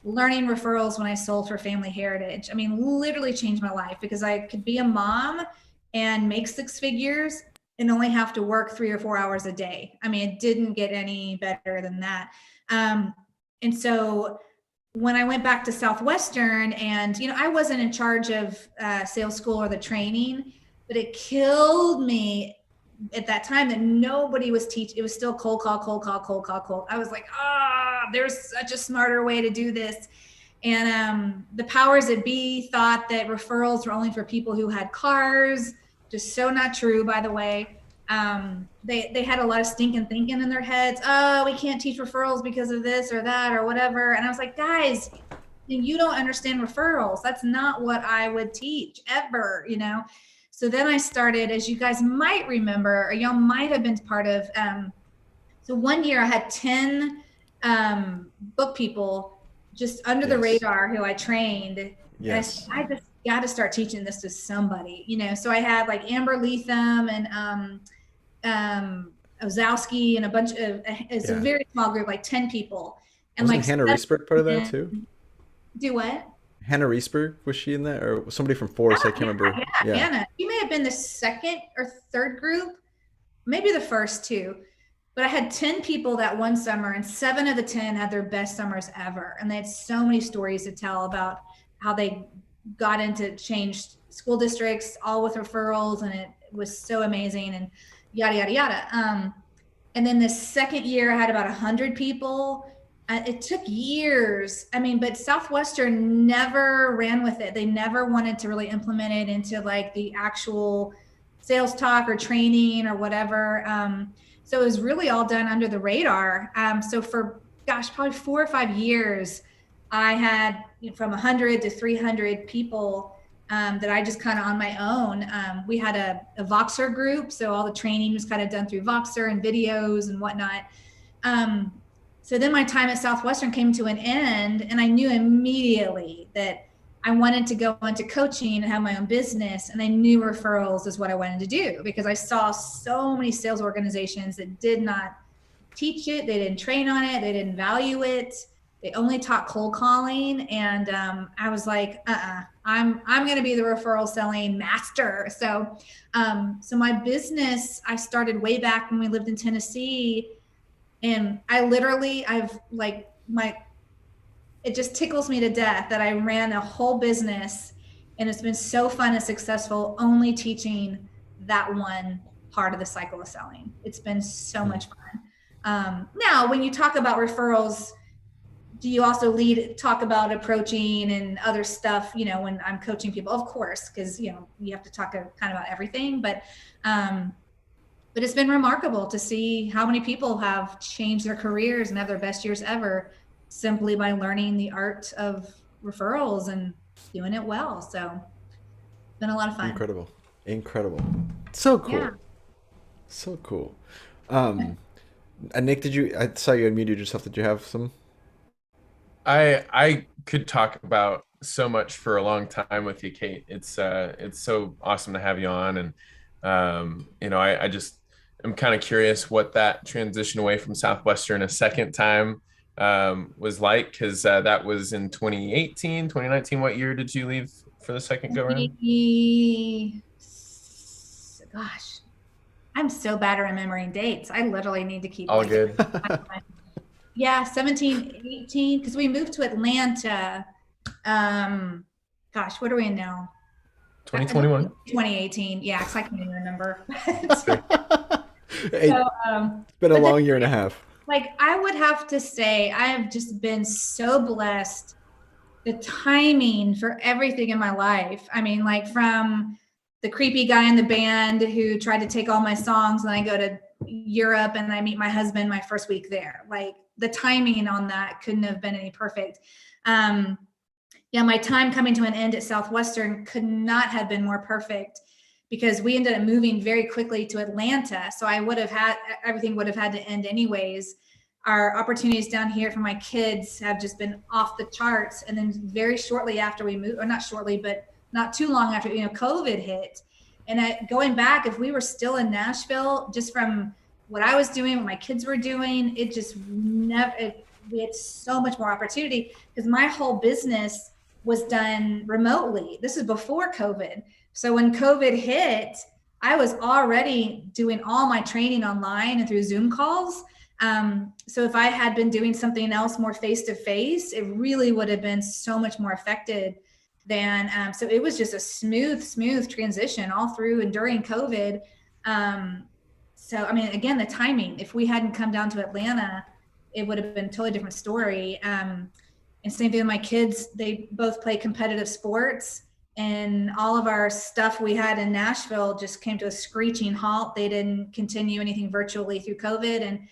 Learning referrals when I sold for Family Heritage. I mean, literally changed my life because I could be a mom and make 6 figures and only have to work 3 or 4 hours a day. I mean, it didn't get any better than that. And so when I went back to Southwestern and, I wasn't in charge of sales school or the training, but it killed me at that time that nobody was teaching. It was still cold call. I was like, there's such a smarter way to do this. And the powers that be thought that referrals were only for people who had cars. Just so not true, by the way. They had a lot of stinking thinking in their heads. Oh, we can't teach referrals because of this or that or whatever. And I was like, guys, you don't understand referrals. That's not what I would teach ever, So then I started, as you guys might remember, or y'all might have been part of. So one year I had 10 book people just under the radar who I trained. Yes. I just got to start teaching this to somebody, So I had like Amber Leatham and Ozowski and a bunch of, it's a very small group, like 10 people. And Wasn't like Hannah Reesberg part of that too? Do what? Hannah Reesberg, was she in that, or somebody from Force? I can't remember. Yeah, Hannah. She may have been the 2nd or 3rd group, maybe the first 2. But I had 10 people that one summer, and 7 of the 10 had their best summers ever. And they had so many stories to tell about how they got into changed school districts, all with referrals, and it was so amazing, and yada, yada, yada. And then the second year I had about 100 people. It took years. I mean, but Southwestern never ran with it. They never wanted to really implement it into like the actual sales talk or training or whatever. So it was really all done under the radar. So for, gosh, probably 4 or 5 years, I had from 100 to 300 people that I just kind of on my own. We had a Voxer group, so all the training was kind of done through Voxer and videos and whatnot. So then my time at Southwestern came to an end, and I knew immediately that I wanted to go into coaching and have my own business, and I knew referrals is what I wanted to do because I saw so many sales organizations that did not teach it, they didn't train on it, they didn't value it. They only taught cold calling, and I was like, I'm going to be the referral selling master. So, so my business, I started way back when we lived in Tennessee, and it just tickles me to death that I ran a whole business, and it's been so fun and successful only teaching that one part of the cycle of selling. It's been so much fun. Now, when you talk about referrals, do you also talk about approaching and other stuff, when I'm coaching people? Of course, because, you have to talk kind of about everything. But it's been remarkable to see how many people have changed their careers and have their best years ever simply by learning the art of referrals and doing it well. So it's been a lot of fun. Incredible. So cool. Yeah. So cool. And Nick, I saw you unmuted yourself. Did you have some? I could talk about so much for a long time with you, Kate. It's so awesome to have you on, and I just am kind of curious what that transition away from Southwestern a second time was like, because that was in 2018, 2019. What year did you leave for the second go round? Gosh, I'm so bad at remembering dates. I literally need to keep all good. Yeah, 17, 18, because we moved to Atlanta. Gosh, what are we in now? 2021. 2018. Yeah, because I can't even remember. It's been a long year and a half. Like, I would have to say, I have just been so blessed. The timing for everything in my life. I mean, like from the creepy guy in the band who tried to take all my songs, and I go to Europe and I meet my husband my first week there. Like, the timing on that couldn't have been any perfect. My time coming to an end at Southwestern could not have been more perfect because we ended up moving very quickly to Atlanta. So everything would have had to end anyways. Our opportunities down here for my kids have just been off the charts. And then very shortly after we moved, or not shortly, but not too long after, COVID hit. And going back, if we were still in Nashville, just from what I was doing, what my kids were doing, we had so much more opportunity because my whole business was done remotely. This is before COVID. So when COVID hit, I was already doing all my training online and through Zoom calls. So if I had been doing something else more face-to-face, it really would have been so much more effective than, so it was just a smooth transition all through and during COVID. So, I mean, again, the timing, if we hadn't come down to Atlanta, it would have been a totally different story. And same thing with my kids, they both play competitive sports, and all of our stuff we had in Nashville just came to a screeching halt. They didn't continue anything virtually through COVID. And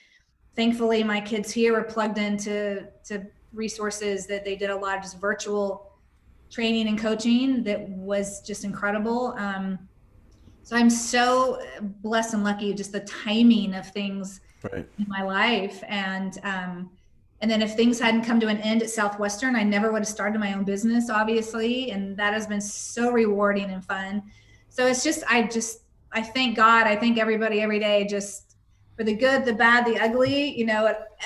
thankfully my kids here were plugged into resources that they did a lot of just virtual training and coaching that was just incredible. So I'm so blessed and lucky, just the timing of things in my life. And then if things hadn't come to an end at Southwestern, I never would have started my own business, obviously. And that has been so rewarding and fun. So it's just, I thank God, I thank everybody every day, just for the good, the bad, the ugly,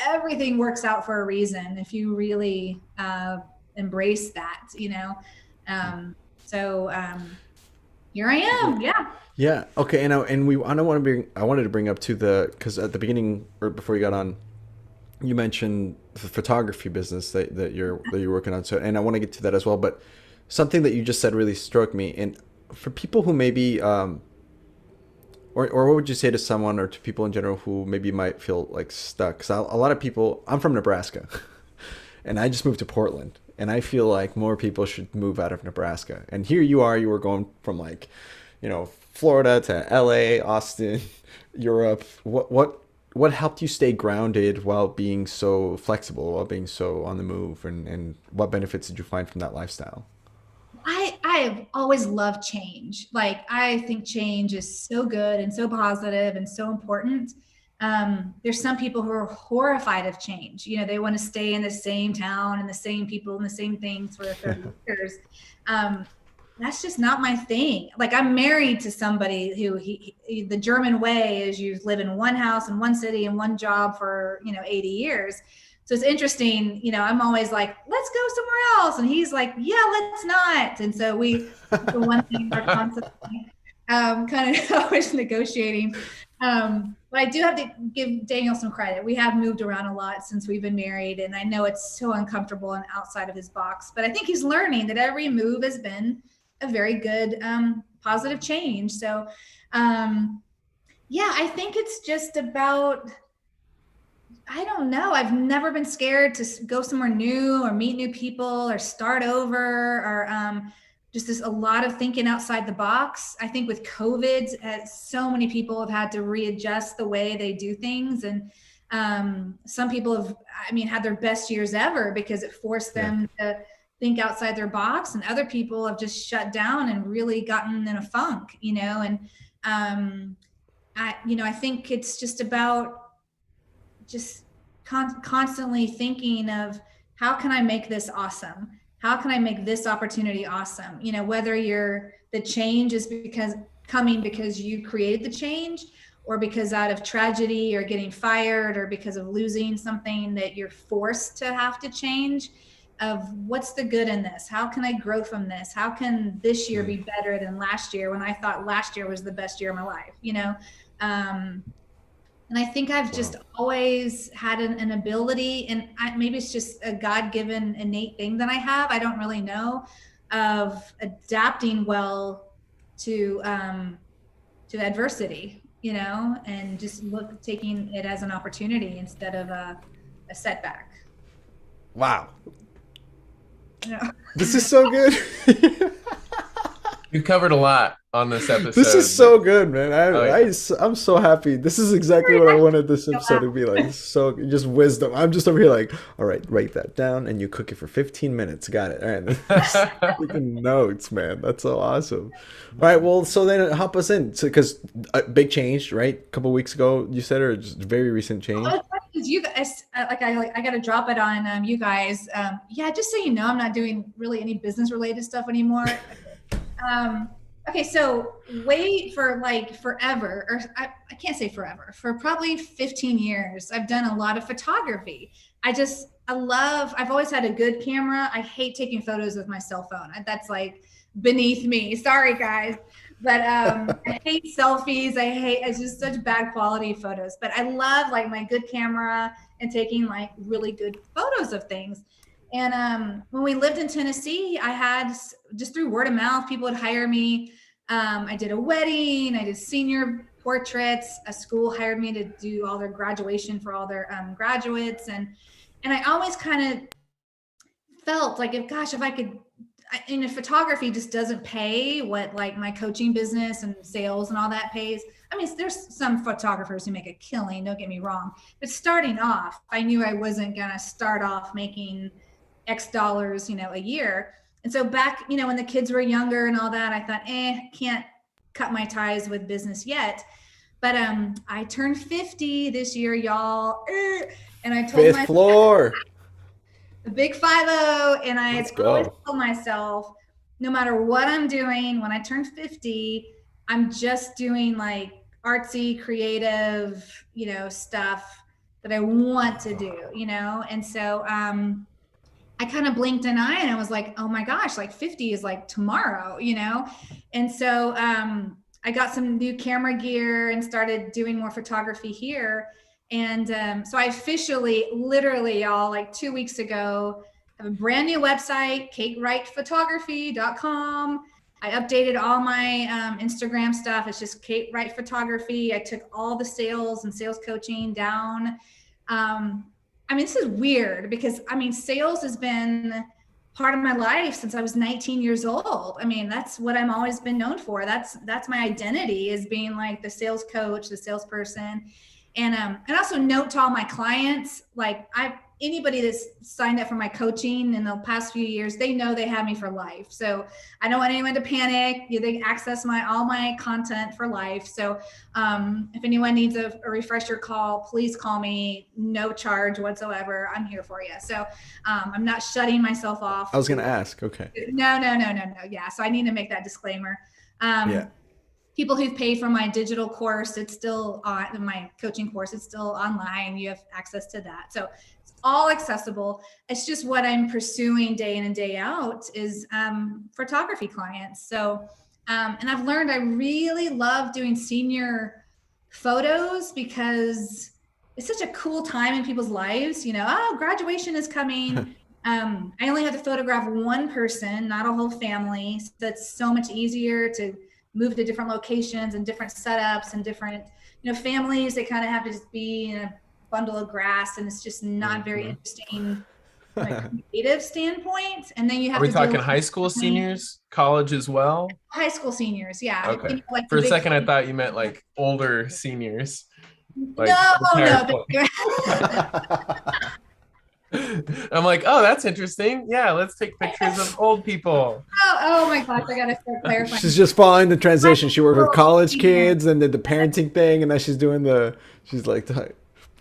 everything works out for a reason if you really embrace that, here I am. Yeah. Yeah. Okay. And I wanted to bring up because at the beginning or before you got on, you mentioned the photography business that you're working on. So, and I want to get to that as well, but something that you just said really struck me. And for people who maybe, or or what would you say to someone or to people in general who maybe might feel like stuck? Because a lot of people, I'm from Nebraska, and I just moved to Portland, and I feel like more people should move out of Nebraska. And here you are, you were going from like, Florida to LA, Austin, Europe. What helped you stay grounded while being so flexible, while being so on the move, and what benefits did you find from that lifestyle? I have always loved change. Like, I think change is so good and so positive and so important. There's some people who are horrified of change. They want to stay in the same town and the same people and the same things for 30 years. That's just not my thing. Like, I'm married to somebody who the German way is you live in one house in one city and one job for, 80 years. So it's interesting, I'm always like, let's go somewhere else. And he's like, yeah, let's not. And so the one thing we're constantly kind of always negotiating. But I do have to give Daniel some credit. We have moved around a lot since we've been married. And I know it's so uncomfortable and outside of his box. But I think he's learning that every move has been a very good positive change. So I think it's just about, I don't know. I've never been scared to go somewhere new or meet new people or start over or just a lot of thinking outside the box. I think with COVID, so many people have had to readjust the way they do things. And some people have, had their best years ever because it forced them to think outside their box, and other people have just shut down and really gotten in a funk, and I think it's just about just constantly thinking of, how can I make this awesome? How can I make this opportunity awesome? Whether the change is because you created the change, or because out of tragedy or getting fired or because of losing something that you're forced to have to change, of what's the good in this? How can I grow from this? How can this year be better than last year when I thought last year was the best year of my life, And I think I've just always had an ability, and maybe it's just a God-given innate thing that I have, I don't really know, of adapting well to adversity, and just taking it as an opportunity instead of a setback. Wow. This is so good. You've covered a lot on this episode. This is so good, man. I'm so happy. This is exactly what I wanted this episode to be like. So just wisdom. I'm just over here like, all right, write that down, and you cook it for 15 minutes. Got it. All right. Taking notes, man. That's so awesome. All right. Well, so then hop us in. So, because a big change, right? A couple of weeks ago, you said, or just very recent change. Because you guys, I got to drop it on you guys. Just so you know, I'm not doing really any business related stuff anymore. Okay, so wait for forever, or I can't say forever, for probably 15 years, I've done a lot of photography. I've always had a good camera. I hate taking photos with my cell phone. That's like beneath me. Sorry, guys. But I hate selfies. It's just such bad quality photos. But I love my good camera and taking really good photos of things. And when we lived in Tennessee, I had, just through word of mouth, people would hire me. I did a wedding, I did senior portraits. A school hired me to do all their graduation for all their graduates. And I always kind of felt like, if I could, photography just doesn't pay what my coaching business and sales and all that pays. There's some photographers who make a killing, don't get me wrong. But starting off, I knew I wasn't going to start off making X dollars, a year. And so back, when the kids were younger and all that, I thought, can't cut my ties with business yet. But I turned 50 this year, y'all. And I told Fifth floor. The big 5-0. And I always told myself, no matter what I'm doing, when I turn 50, I'm just doing artsy, creative, stuff that I want to do, And so I kind of blinked an eye and I was like, oh my gosh, 50 is tomorrow, And so I got some new camera gear and started doing more photography here. And so I officially, literally, y'all, 2 weeks ago, have a brand new website, KateWrightPhotography.com. I updated all my Instagram stuff. It's just Kate Raidt Photography. I took all the sales and sales coaching down. I mean, this is weird because sales has been part of my life since I was 19 years old. I mean, that's what I'm always been known for. That's my identity, is being like the sales coach, the salesperson. And also note to all my clients, like anybody that's signed up for my coaching in the past few years, they know they have me for life. So I don't want anyone to panic. They access all my content for life. So if anyone needs a refresher call, please call me. No charge whatsoever. I'm here for you. So I'm not shutting myself off. I was going to ask. Okay. No. Yeah. So I need to make that disclaimer. Yeah. People who've paid for my digital course, it's still on my coaching course. It's still online. You have access to that. So it's all accessible. It's just what I'm pursuing day in and day out is photography clients. So, and I've learned I really love doing senior photos because it's such a cool time in people's lives. Graduation is coming. I only have to photograph one person, not a whole family. So that's so much easier to move to different locations and different setups and different, families. They kind of have to just be in a bundle of grass, and it's just not very interesting from a creative standpoint. And then you have Are we talking high school seniors, college as well? High school seniors, yeah. Okay. For a second, I thought you meant like older seniors. Like no. I'm like, oh, that's interesting. Yeah, let's take pictures of old people. Oh my gosh, I gotta start clarifying. She's just following the transition. She worked with college kids and did the parenting thing, and now she's doing she's like the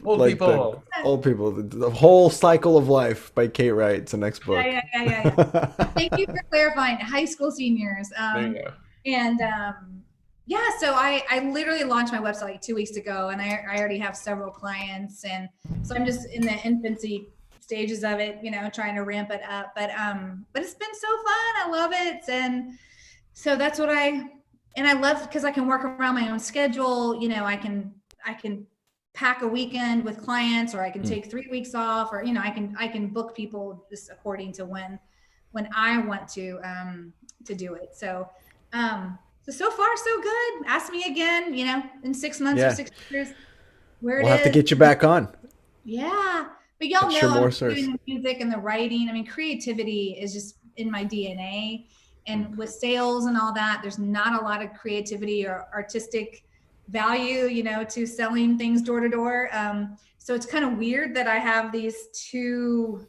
old people. Old people. The whole cycle of life by Kate Raidt. It's the next book. Yeah. Thank you for clarifying. High school seniors. There you go. And so I literally launched my website like 2 weeks ago, and I already have several clients, and so I'm just in the infancy stages of it, trying to ramp it up, but it's been so fun. I love it. And so that's what I love, because I can work around my own schedule. I can pack a weekend with clients, or I can take 3 weeks off, or I can book people just according to when I want to do it. So so far so good. Ask me again, in 6 months or 6 years where we'll have to get you back on. Yeah. But y'all know I'm doing the music and the writing. I mean, creativity is just in my DNA. And with sales and all that, there's not a lot of creativity or artistic value, to selling things door to door. So it's kind of weird that I have these two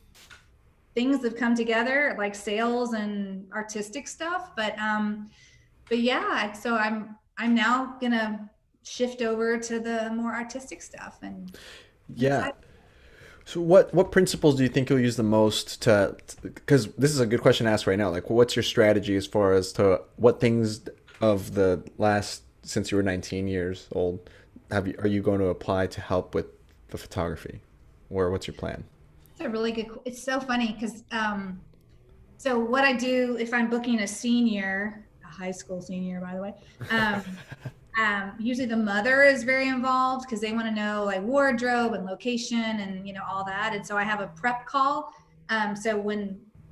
things that come together, like sales and artistic stuff. But yeah, so I'm now gonna shift over to the more artistic stuff. And yeah. So what principles do you think you'll use the most because this is a good question to ask right now. Like, what's your strategy as far as to what things of the last, since you were 19 years old, are you going to apply to help with the photography, or what's your plan? It's a really good, it's so funny because, so what I do if I'm booking a high school senior, by the way, usually the mother is very involved because they want to know like wardrobe and location and all that. And so I have a prep call. So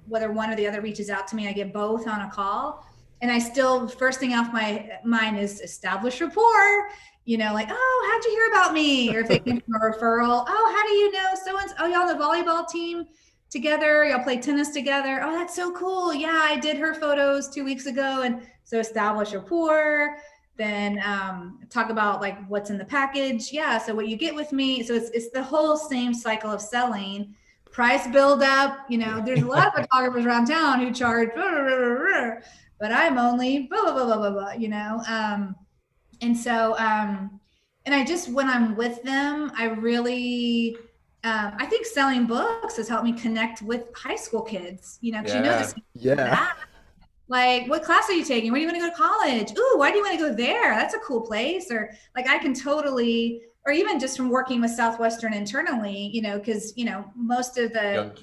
whether one or the other reaches out to me, I get both on a call. And I still, first thing off my mind is establish rapport. Like, oh, how'd you hear about me? Or if they came from a referral, oh, how do you know so-and-so? Oh, y'all on the volleyball team together? Y'all play tennis together? Oh, that's so cool. Yeah, I did her photos 2 weeks ago. And so establish rapport. Then talk about like what's in the package. Yeah, so what you get with me. So it's the whole same cycle of selling. Price build up. There's a lot of photographers around town who charge, but I'm only blah, blah, blah, blah, blah, and so, and I just, when I'm with them, I really, I think selling books has helped me connect with high school kids, because this. Yeah. Like, what class are you taking? Where do you want to go to college? Ooh, why do you want to go there? That's a cool place. Or like, I can totally, or even just from working with Southwestern internally, because, most of the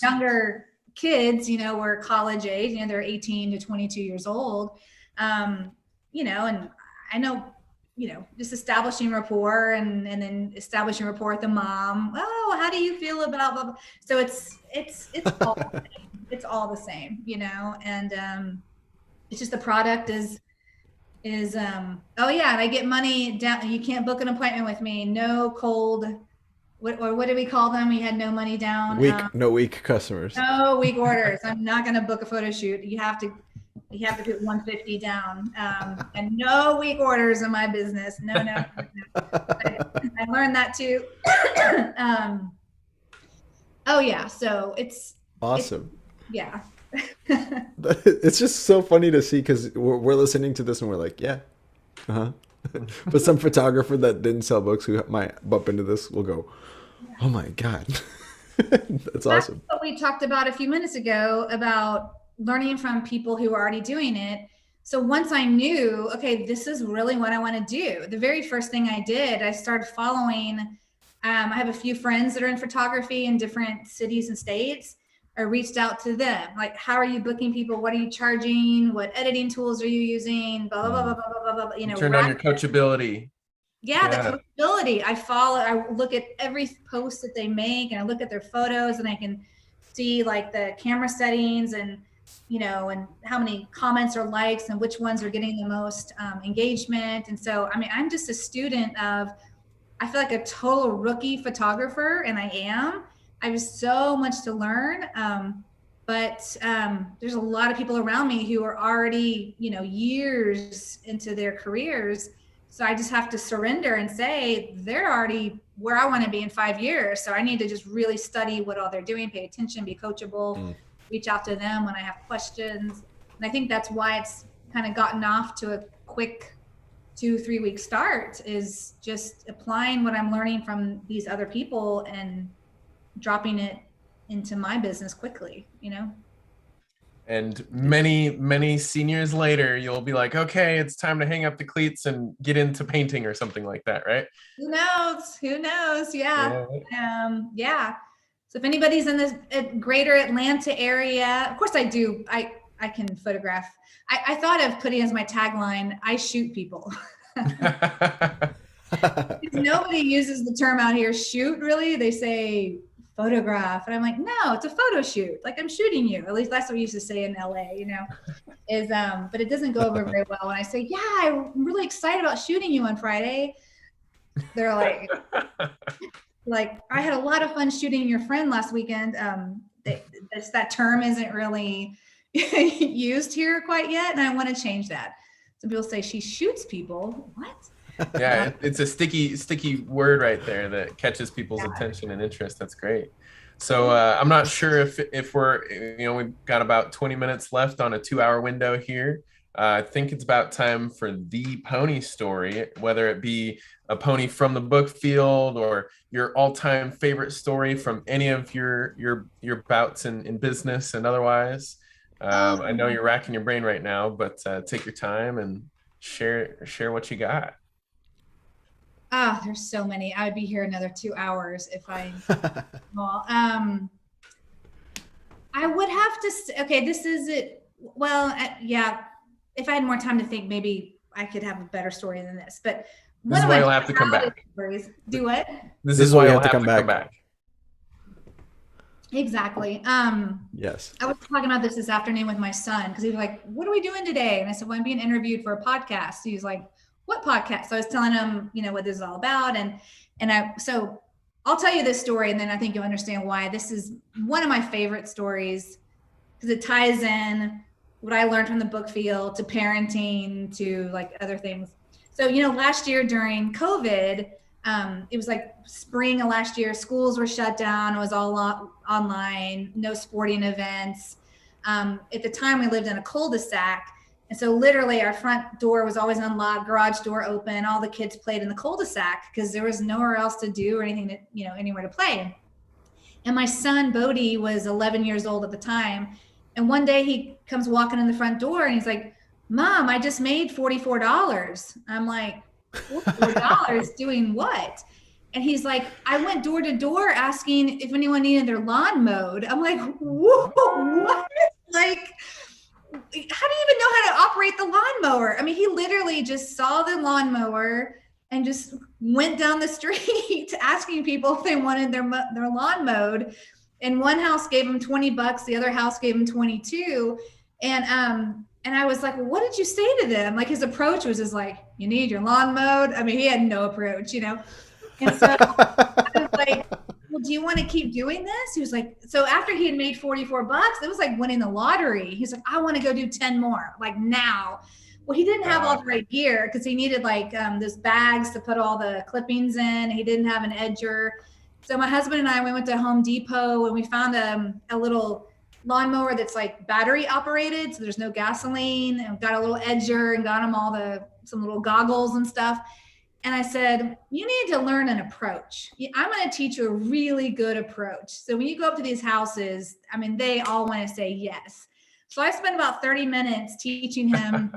younger kids, were college age, they're 18 to 22 years old. And I know, just establishing rapport and then establishing rapport with the mom. Oh, how do you feel about blah, blah. So it's all the same. It's all the same, and It's just the product is oh yeah, and I get money down. You can't book an appointment with me. No cold, what do we call them? We had no money down. No weak customers. No weak orders. I'm not going to book a photo shoot. You have to put 150 down, and no weak orders in my business. No. I learned that too. Oh yeah, so it's awesome. Yeah. It's just so funny to see because we're listening to this and we're like, yeah, but some photographer that didn't sell books who might bump into this will go, oh my God. That's awesome. What we talked about a few minutes ago about learning from people who are already doing it. So once I knew, okay, this is really what I want to do, the very first thing I did, I started following, I have a few friends that are in photography in different cities and states. I reached out to them, like, how are you booking people? What are you charging? What editing tools are you using? Blah, blah, blah, blah, blah, blah, blah. You know, turn on your coachability. Yeah, the coachability. I look at every post that they make, and I look at their photos, and I can see like the camera settings and, you know, and how many comments or likes and which ones are getting the most engagement. And so, I mean, I'm just a student of, I feel like a total rookie photographer, and I am. I have so much to learn, but there's a lot of people around me who are already, you know, years into their careers. So I just have to surrender and say they're already where I want to be in 5 years. So I need to just really study what all they're doing, pay attention, be coachable, reach out to them when I have questions. And I think that's why it's kind of gotten off to a quick 2-3 week start, is just applying what I'm learning from these other people and dropping it into my business quickly, you know? And many seniors later, you'll be like, okay, it's time to hang up the cleats and get into painting or something like that, right? Who knows? Yeah. Yeah. So if anybody's in this greater Atlanta area, of course I do. I can photograph. I thought of putting as my tagline, I shoot people. Nobody uses the term out here, shoot, really. They say photograph. And I'm like, no, it's a photo shoot. Like, I'm shooting you. At least that's what we used to say in LA, you know, is, but it doesn't go over very well when I say, yeah, I'm really excited about shooting you on Friday. They're like, I had a lot of fun shooting your friend last weekend. That term isn't really used here quite yet. And I want to change that. Some people say she shoots people. What? Yeah, it's a sticky word right there that catches people's attention and interest. That's great. So I'm not sure if we're, you know, we've got about 20 minutes left on a 2-hour window here. I think it's about time for the pony story, whether it be a pony from the book field or your all-time favorite story from any of your bouts in business and otherwise. I know you're racking your brain right now, but take your time and share what you got. There's so many. I would be here another 2 hours if I, well, I would have to, okay, this is it. Well, yeah, if I had more time to think, maybe I could have a better story than this, but this is why you'll have to come back. Do what? This is why you'll have to come back. Exactly. Yes. I was talking about this afternoon with my son, because he was like, what are we doing today? And I said, well, I'm being interviewed for a podcast. He was like, what podcast? So I was telling him, you know, what this is all about. So I'll tell you this story, and then I think you'll understand why. This is one of my favorite stories because it ties in what I learned from the book field to parenting to like other things. So, you know, last year during COVID, it was like spring of last year, schools were shut down. It was all online, no sporting events. At the time we lived in a cul-de-sac. And so literally our front door was always unlocked, garage door open. All the kids played in the cul-de-sac because there was nowhere else to do or anything that, you know, anywhere to play. And my son, Bodie, was 11 years old at the time. And one day he comes walking in the front door and he's like, Mom, I just made $44. I'm like, $44 doing what? And he's like, I went door to door asking if anyone needed their lawn mowed. I'm like, whoa, what? Like, how do you even know how to operate the lawnmower? I mean, he literally just saw the lawnmower and just went down the street asking people if they wanted their lawn mowed. And one house gave him $20, the other house gave him 22. And And I was like, well, what did you say to them? Like his approach was just like, you need your lawn mowed. I mean, he had no approach, you know? And so I was like, well, do you want to keep doing this? He was like, so after he had made $44, it was like winning the lottery. He's like, I want to go do 10 more, like now. Well, he didn't have all the right gear because he needed like those bags to put all the clippings in. He didn't have an edger. So my husband and I, we went to Home Depot and we found a little lawnmower that's like battery operated. So there's no gasoline, and got a little edger and got him some little goggles and stuff. And I said, you need to learn an approach. I'm going to teach you a really good approach. So when you go up to these houses, I mean, they all want to say yes. So I spent about 30 minutes teaching him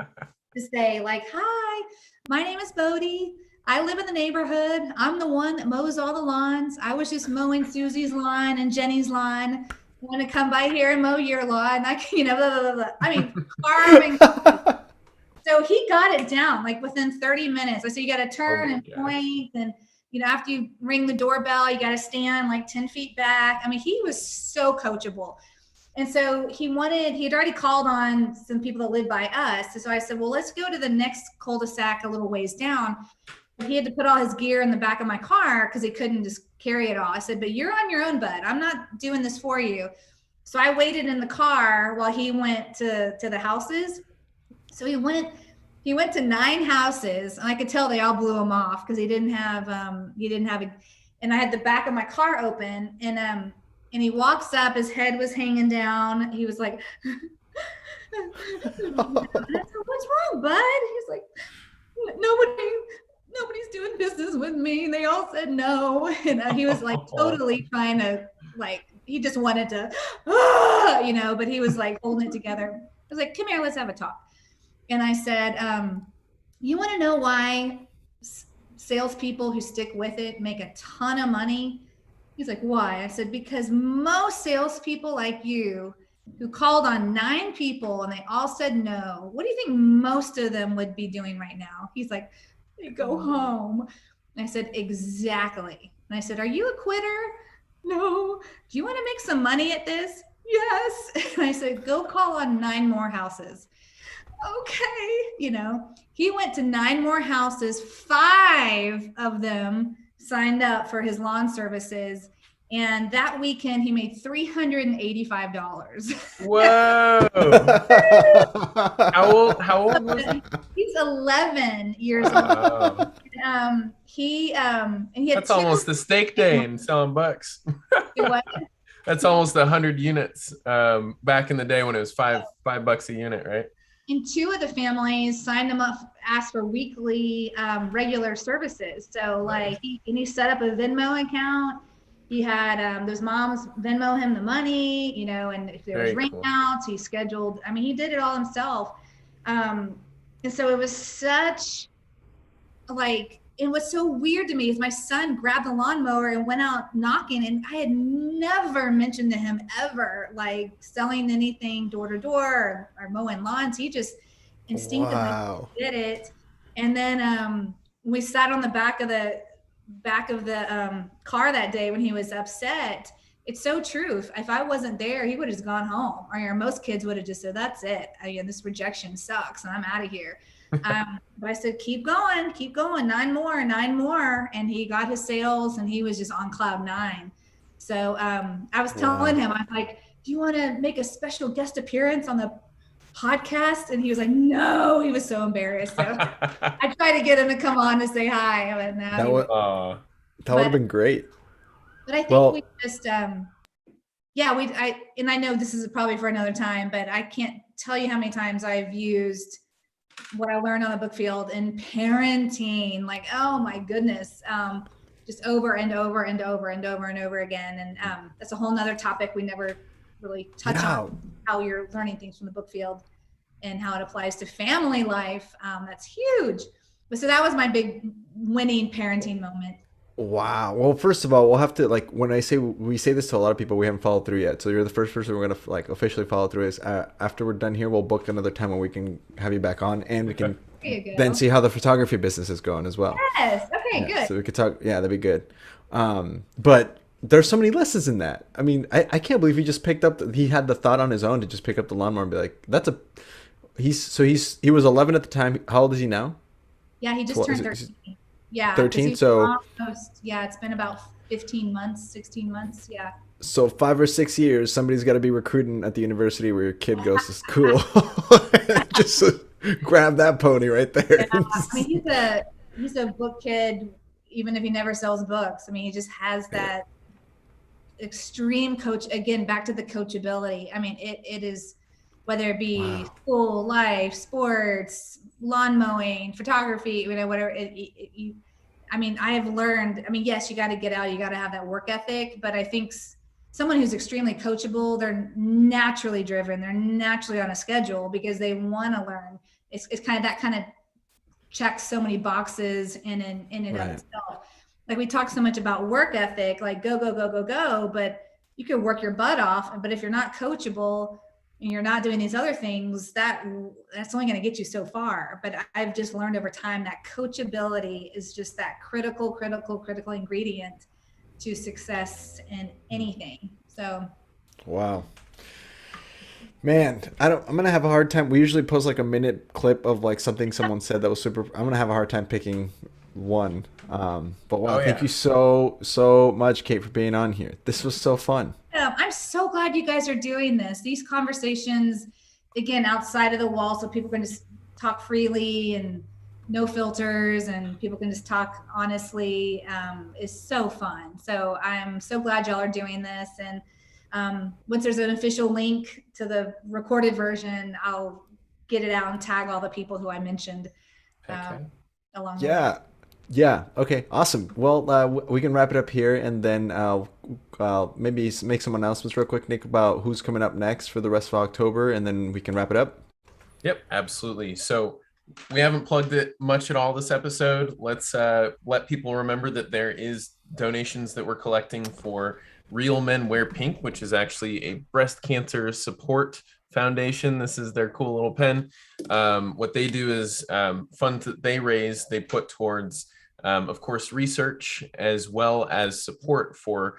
to say like, hi, my name is Bodie. I live in the neighborhood. I'm the one that mows all the lawns. I was just mowing Susie's lawn and Jenny's lawn. I want to come by here and mow your lawn. I blah, blah, blah. I mean, carving. So he got it down like within 30 minutes. I said, you got to turn and point. And, you know, after you ring the doorbell, you got to stand like 10 feet back. I mean, he was so coachable. And so he had already called on some people that live by us. So I said, well, let's go to the next cul-de-sac a little ways down. He had to put all his gear in the back of my car because he couldn't just carry it all. I said, but you're on your own, bud. I'm not doing this for you. So I waited in the car while he went to the houses. So he went to 9 houses, and I could tell they all blew him off because he didn't have and I had the back of my car open, and he walks up, his head was hanging down. He was like, what's wrong, bud? He's like, nobody's doing business with me. They all said no. And he was like totally trying to, like, he just wanted to, but he was like holding it together. I was like, come here, let's have a talk. And I said, you want to know why salespeople who stick with it make a ton of money? He's like, why? I said, because most salespeople like you who called on 9 people and they all said no, what do you think most of them would be doing right now? He's like, they go home. And I said, exactly. And I said, are you a quitter? No. Do you want to make some money at this? Yes. And I said, go call on 9 more houses. Okay. He went to 9 more houses. 5 of them signed up for his lawn services. And that weekend he made $385. Whoa. How old was he? He's 11 years old. He had That's almost the steak day in selling bucks. What? That's almost 100 units back in the day when it was $5 a unit, right? And 2 of the families signed them up, asked for weekly regular services. So like he set up a Venmo account. He had those moms Venmo him the money, and if there was rainouts, he scheduled. I mean, he did it all himself. And so it was such and what's so weird to me is my son grabbed the lawnmower and went out knocking, and I had never mentioned to him ever like selling anything door to door or mowing lawns. He just instinctively did it. And then we sat on the back of the car that day when he was upset. It's so true. If I wasn't there, he would have just gone home. Or most kids would have just said, that's it. This rejection sucks and I'm out of here. But I said, keep going, 9 more. And he got his sales and he was just on cloud 9. So I was telling him, I'm like, do you want to make a special guest appearance on the podcast? And he was like, no. He was so embarrassed. So I tried to get him to come on to say hi. But no, that would have been great. But I think we just, and I know this is probably for another time, but I can't tell you how many times I've used what I learned on the book field in parenting, like, oh my goodness, just over and over and over and over and over again. And that's a whole nother topic we never really touch on, how you're learning things from the book field and how it applies to family life. That's huge. But so that was my big winning parenting moment. Wow. Well, first of all, we'll have to, like, when we say this to a lot of people, we haven't followed through yet. So you're the first person we're going to like officially follow through. Is after we're done here, we'll book another time when we can have you back on, and we can then see how the photography business is going as well. Yes. Okay, good. So we could talk. Yeah, that'd be good. But there's so many lessons in that. I mean, I can't believe he just picked up, he had the thought on his own to just pick up the lawnmower and be like, He was 11 at the time. How old is he now? Yeah, he just 12, turned is 13. Yeah, because 13. he's So almost, yeah, it's been about 15 months, 16 months. Yeah. 5 or 6 years, somebody's got to be recruiting at the university where your kid goes to school. Just grab that pony right Yeah. there. I mean, he's a book kid, even if he never sells books. I mean, he just has that extreme coach, again, back to the coachability. I mean, it is, whether it be Wow. school, life, sports, lawn mowing, photography, whatever I mean, I have learned, I mean, yes, you got to get out, you got to have that work ethic, but I think someone who's extremely coachable, they're naturally driven, they're naturally on a schedule because they want to learn. It's kind of that kind of checks so many boxes in and of Right. itself. Like we talk so much about work ethic, like go, go, go, go, go, but you could work your butt off. But if you're not coachable and you're not doing these other things, that's only going to get you so far. But I've just learned over time that coachability is just that critical ingredient to success in anything. So Wow. Man, I'm gonna have a hard time. We usually post like a minute clip of like something someone said that was super. I'm gonna have a hard time picking one. But wow, Oh thank yeah. you so much, Kate, for being on here. This was so fun. I'm so glad you guys are doing this. These conversations, again, outside of the wall, so people can just talk freely and no filters, and people can just talk honestly, is so fun. So I'm so glad y'all are doing this. And once there's an official link to the recorded version, I'll get it out and tag all the people who I mentioned Okay. along the way. Yeah. Yeah. Okay. Awesome. Well, we can wrap it up here, and then maybe make some announcements real quick, Nick, about who's coming up next for the rest of October, and then we can wrap it up. Yep, absolutely. So we haven't plugged it much at all this episode. Let's let people remember that there is donations that we're collecting for Real Men Wear Pink, which is actually a breast cancer support foundation. This is their cool little pen. What they do is funds that they raise, they put towards, of course, research as well as support for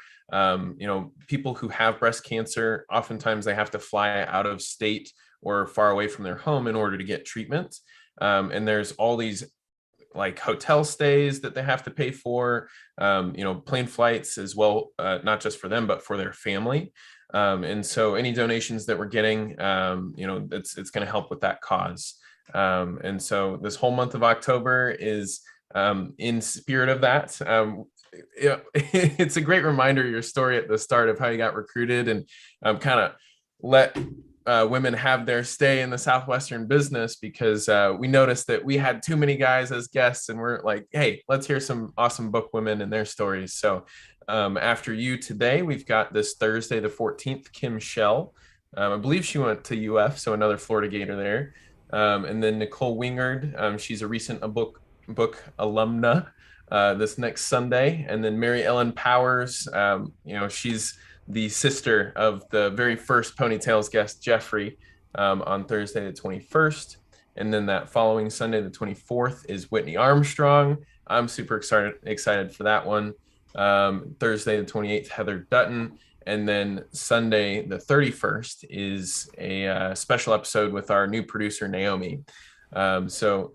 people who have breast cancer. Oftentimes they have to fly out of state or far away from their home in order to get treatment. And there's all these like hotel stays that they have to pay for, plane flights as well, not just for them, but for their family. And so any donations that we're getting, it's going to help with that cause. And so this whole month of October is in spirit of that. It's a great reminder, your story at the start of how you got recruited and kind of let women have their stay in the Southwestern business, because we noticed that we had too many guys as guests, and we're like, hey, let's hear some awesome book women and their stories. So after you today, we've got this Thursday, the 14th, Kim Shell. I believe she went to UF, so another Florida Gator there. And then Nicole Wingard, she's a recent book alumna, this next Sunday. And then Mary Ellen Powers, she's the sister of the very first Ponytails guest, Jeffrey, on Thursday, the 21st. And then that following Sunday, the 24th, is Whitney Armstrong. I'm super excited for that one. Thursday, the 28th, Heather Dutton. And then Sunday, the 31st, is a special episode with our new producer, Naomi. So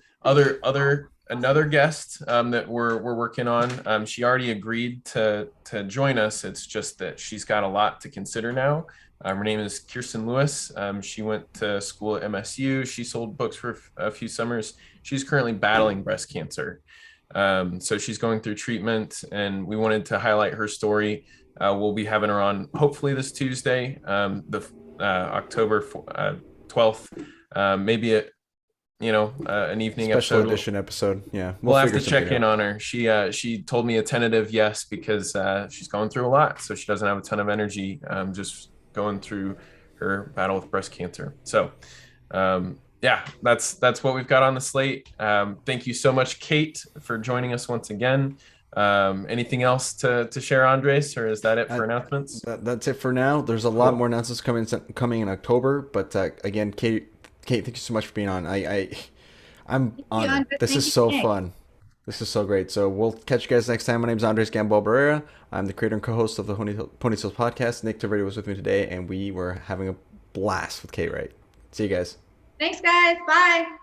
another guest that we're working on. She already agreed to join us. It's just that she's got a lot to consider now. Her name is Kirsten Lewis. She went to school at MSU. She sold books for a few summers. She's currently battling breast cancer. So she's going through treatment, and we wanted to highlight her story. We'll be having her on hopefully this Tuesday, October 12th, maybe an evening Special episode. edition episode. Yeah. We'll have to figure check something in out. on her. She told me a tentative yes, because she's going through a lot. So she doesn't have a ton of energy, just going through her battle with breast cancer. So that's what we've got on the slate. Thank you so much, Kate, for joining us once again. Anything else to share, Andres, or is that it for announcements? That's it for now. There's a lot more announcements coming in October. But again, Kate, thank you so much for being on. I'm honored. Andres. This Thank is you, so Nick. fun. This is so great. So we'll catch you guys next time. My name is Andres Gamboa Barrera. I'm the creator and co-host of the Ponytails podcast. Nick Taverdi was with me today, and we were having a blast with Kate Wright. See you guys. Thanks. Thanks, guys. Bye.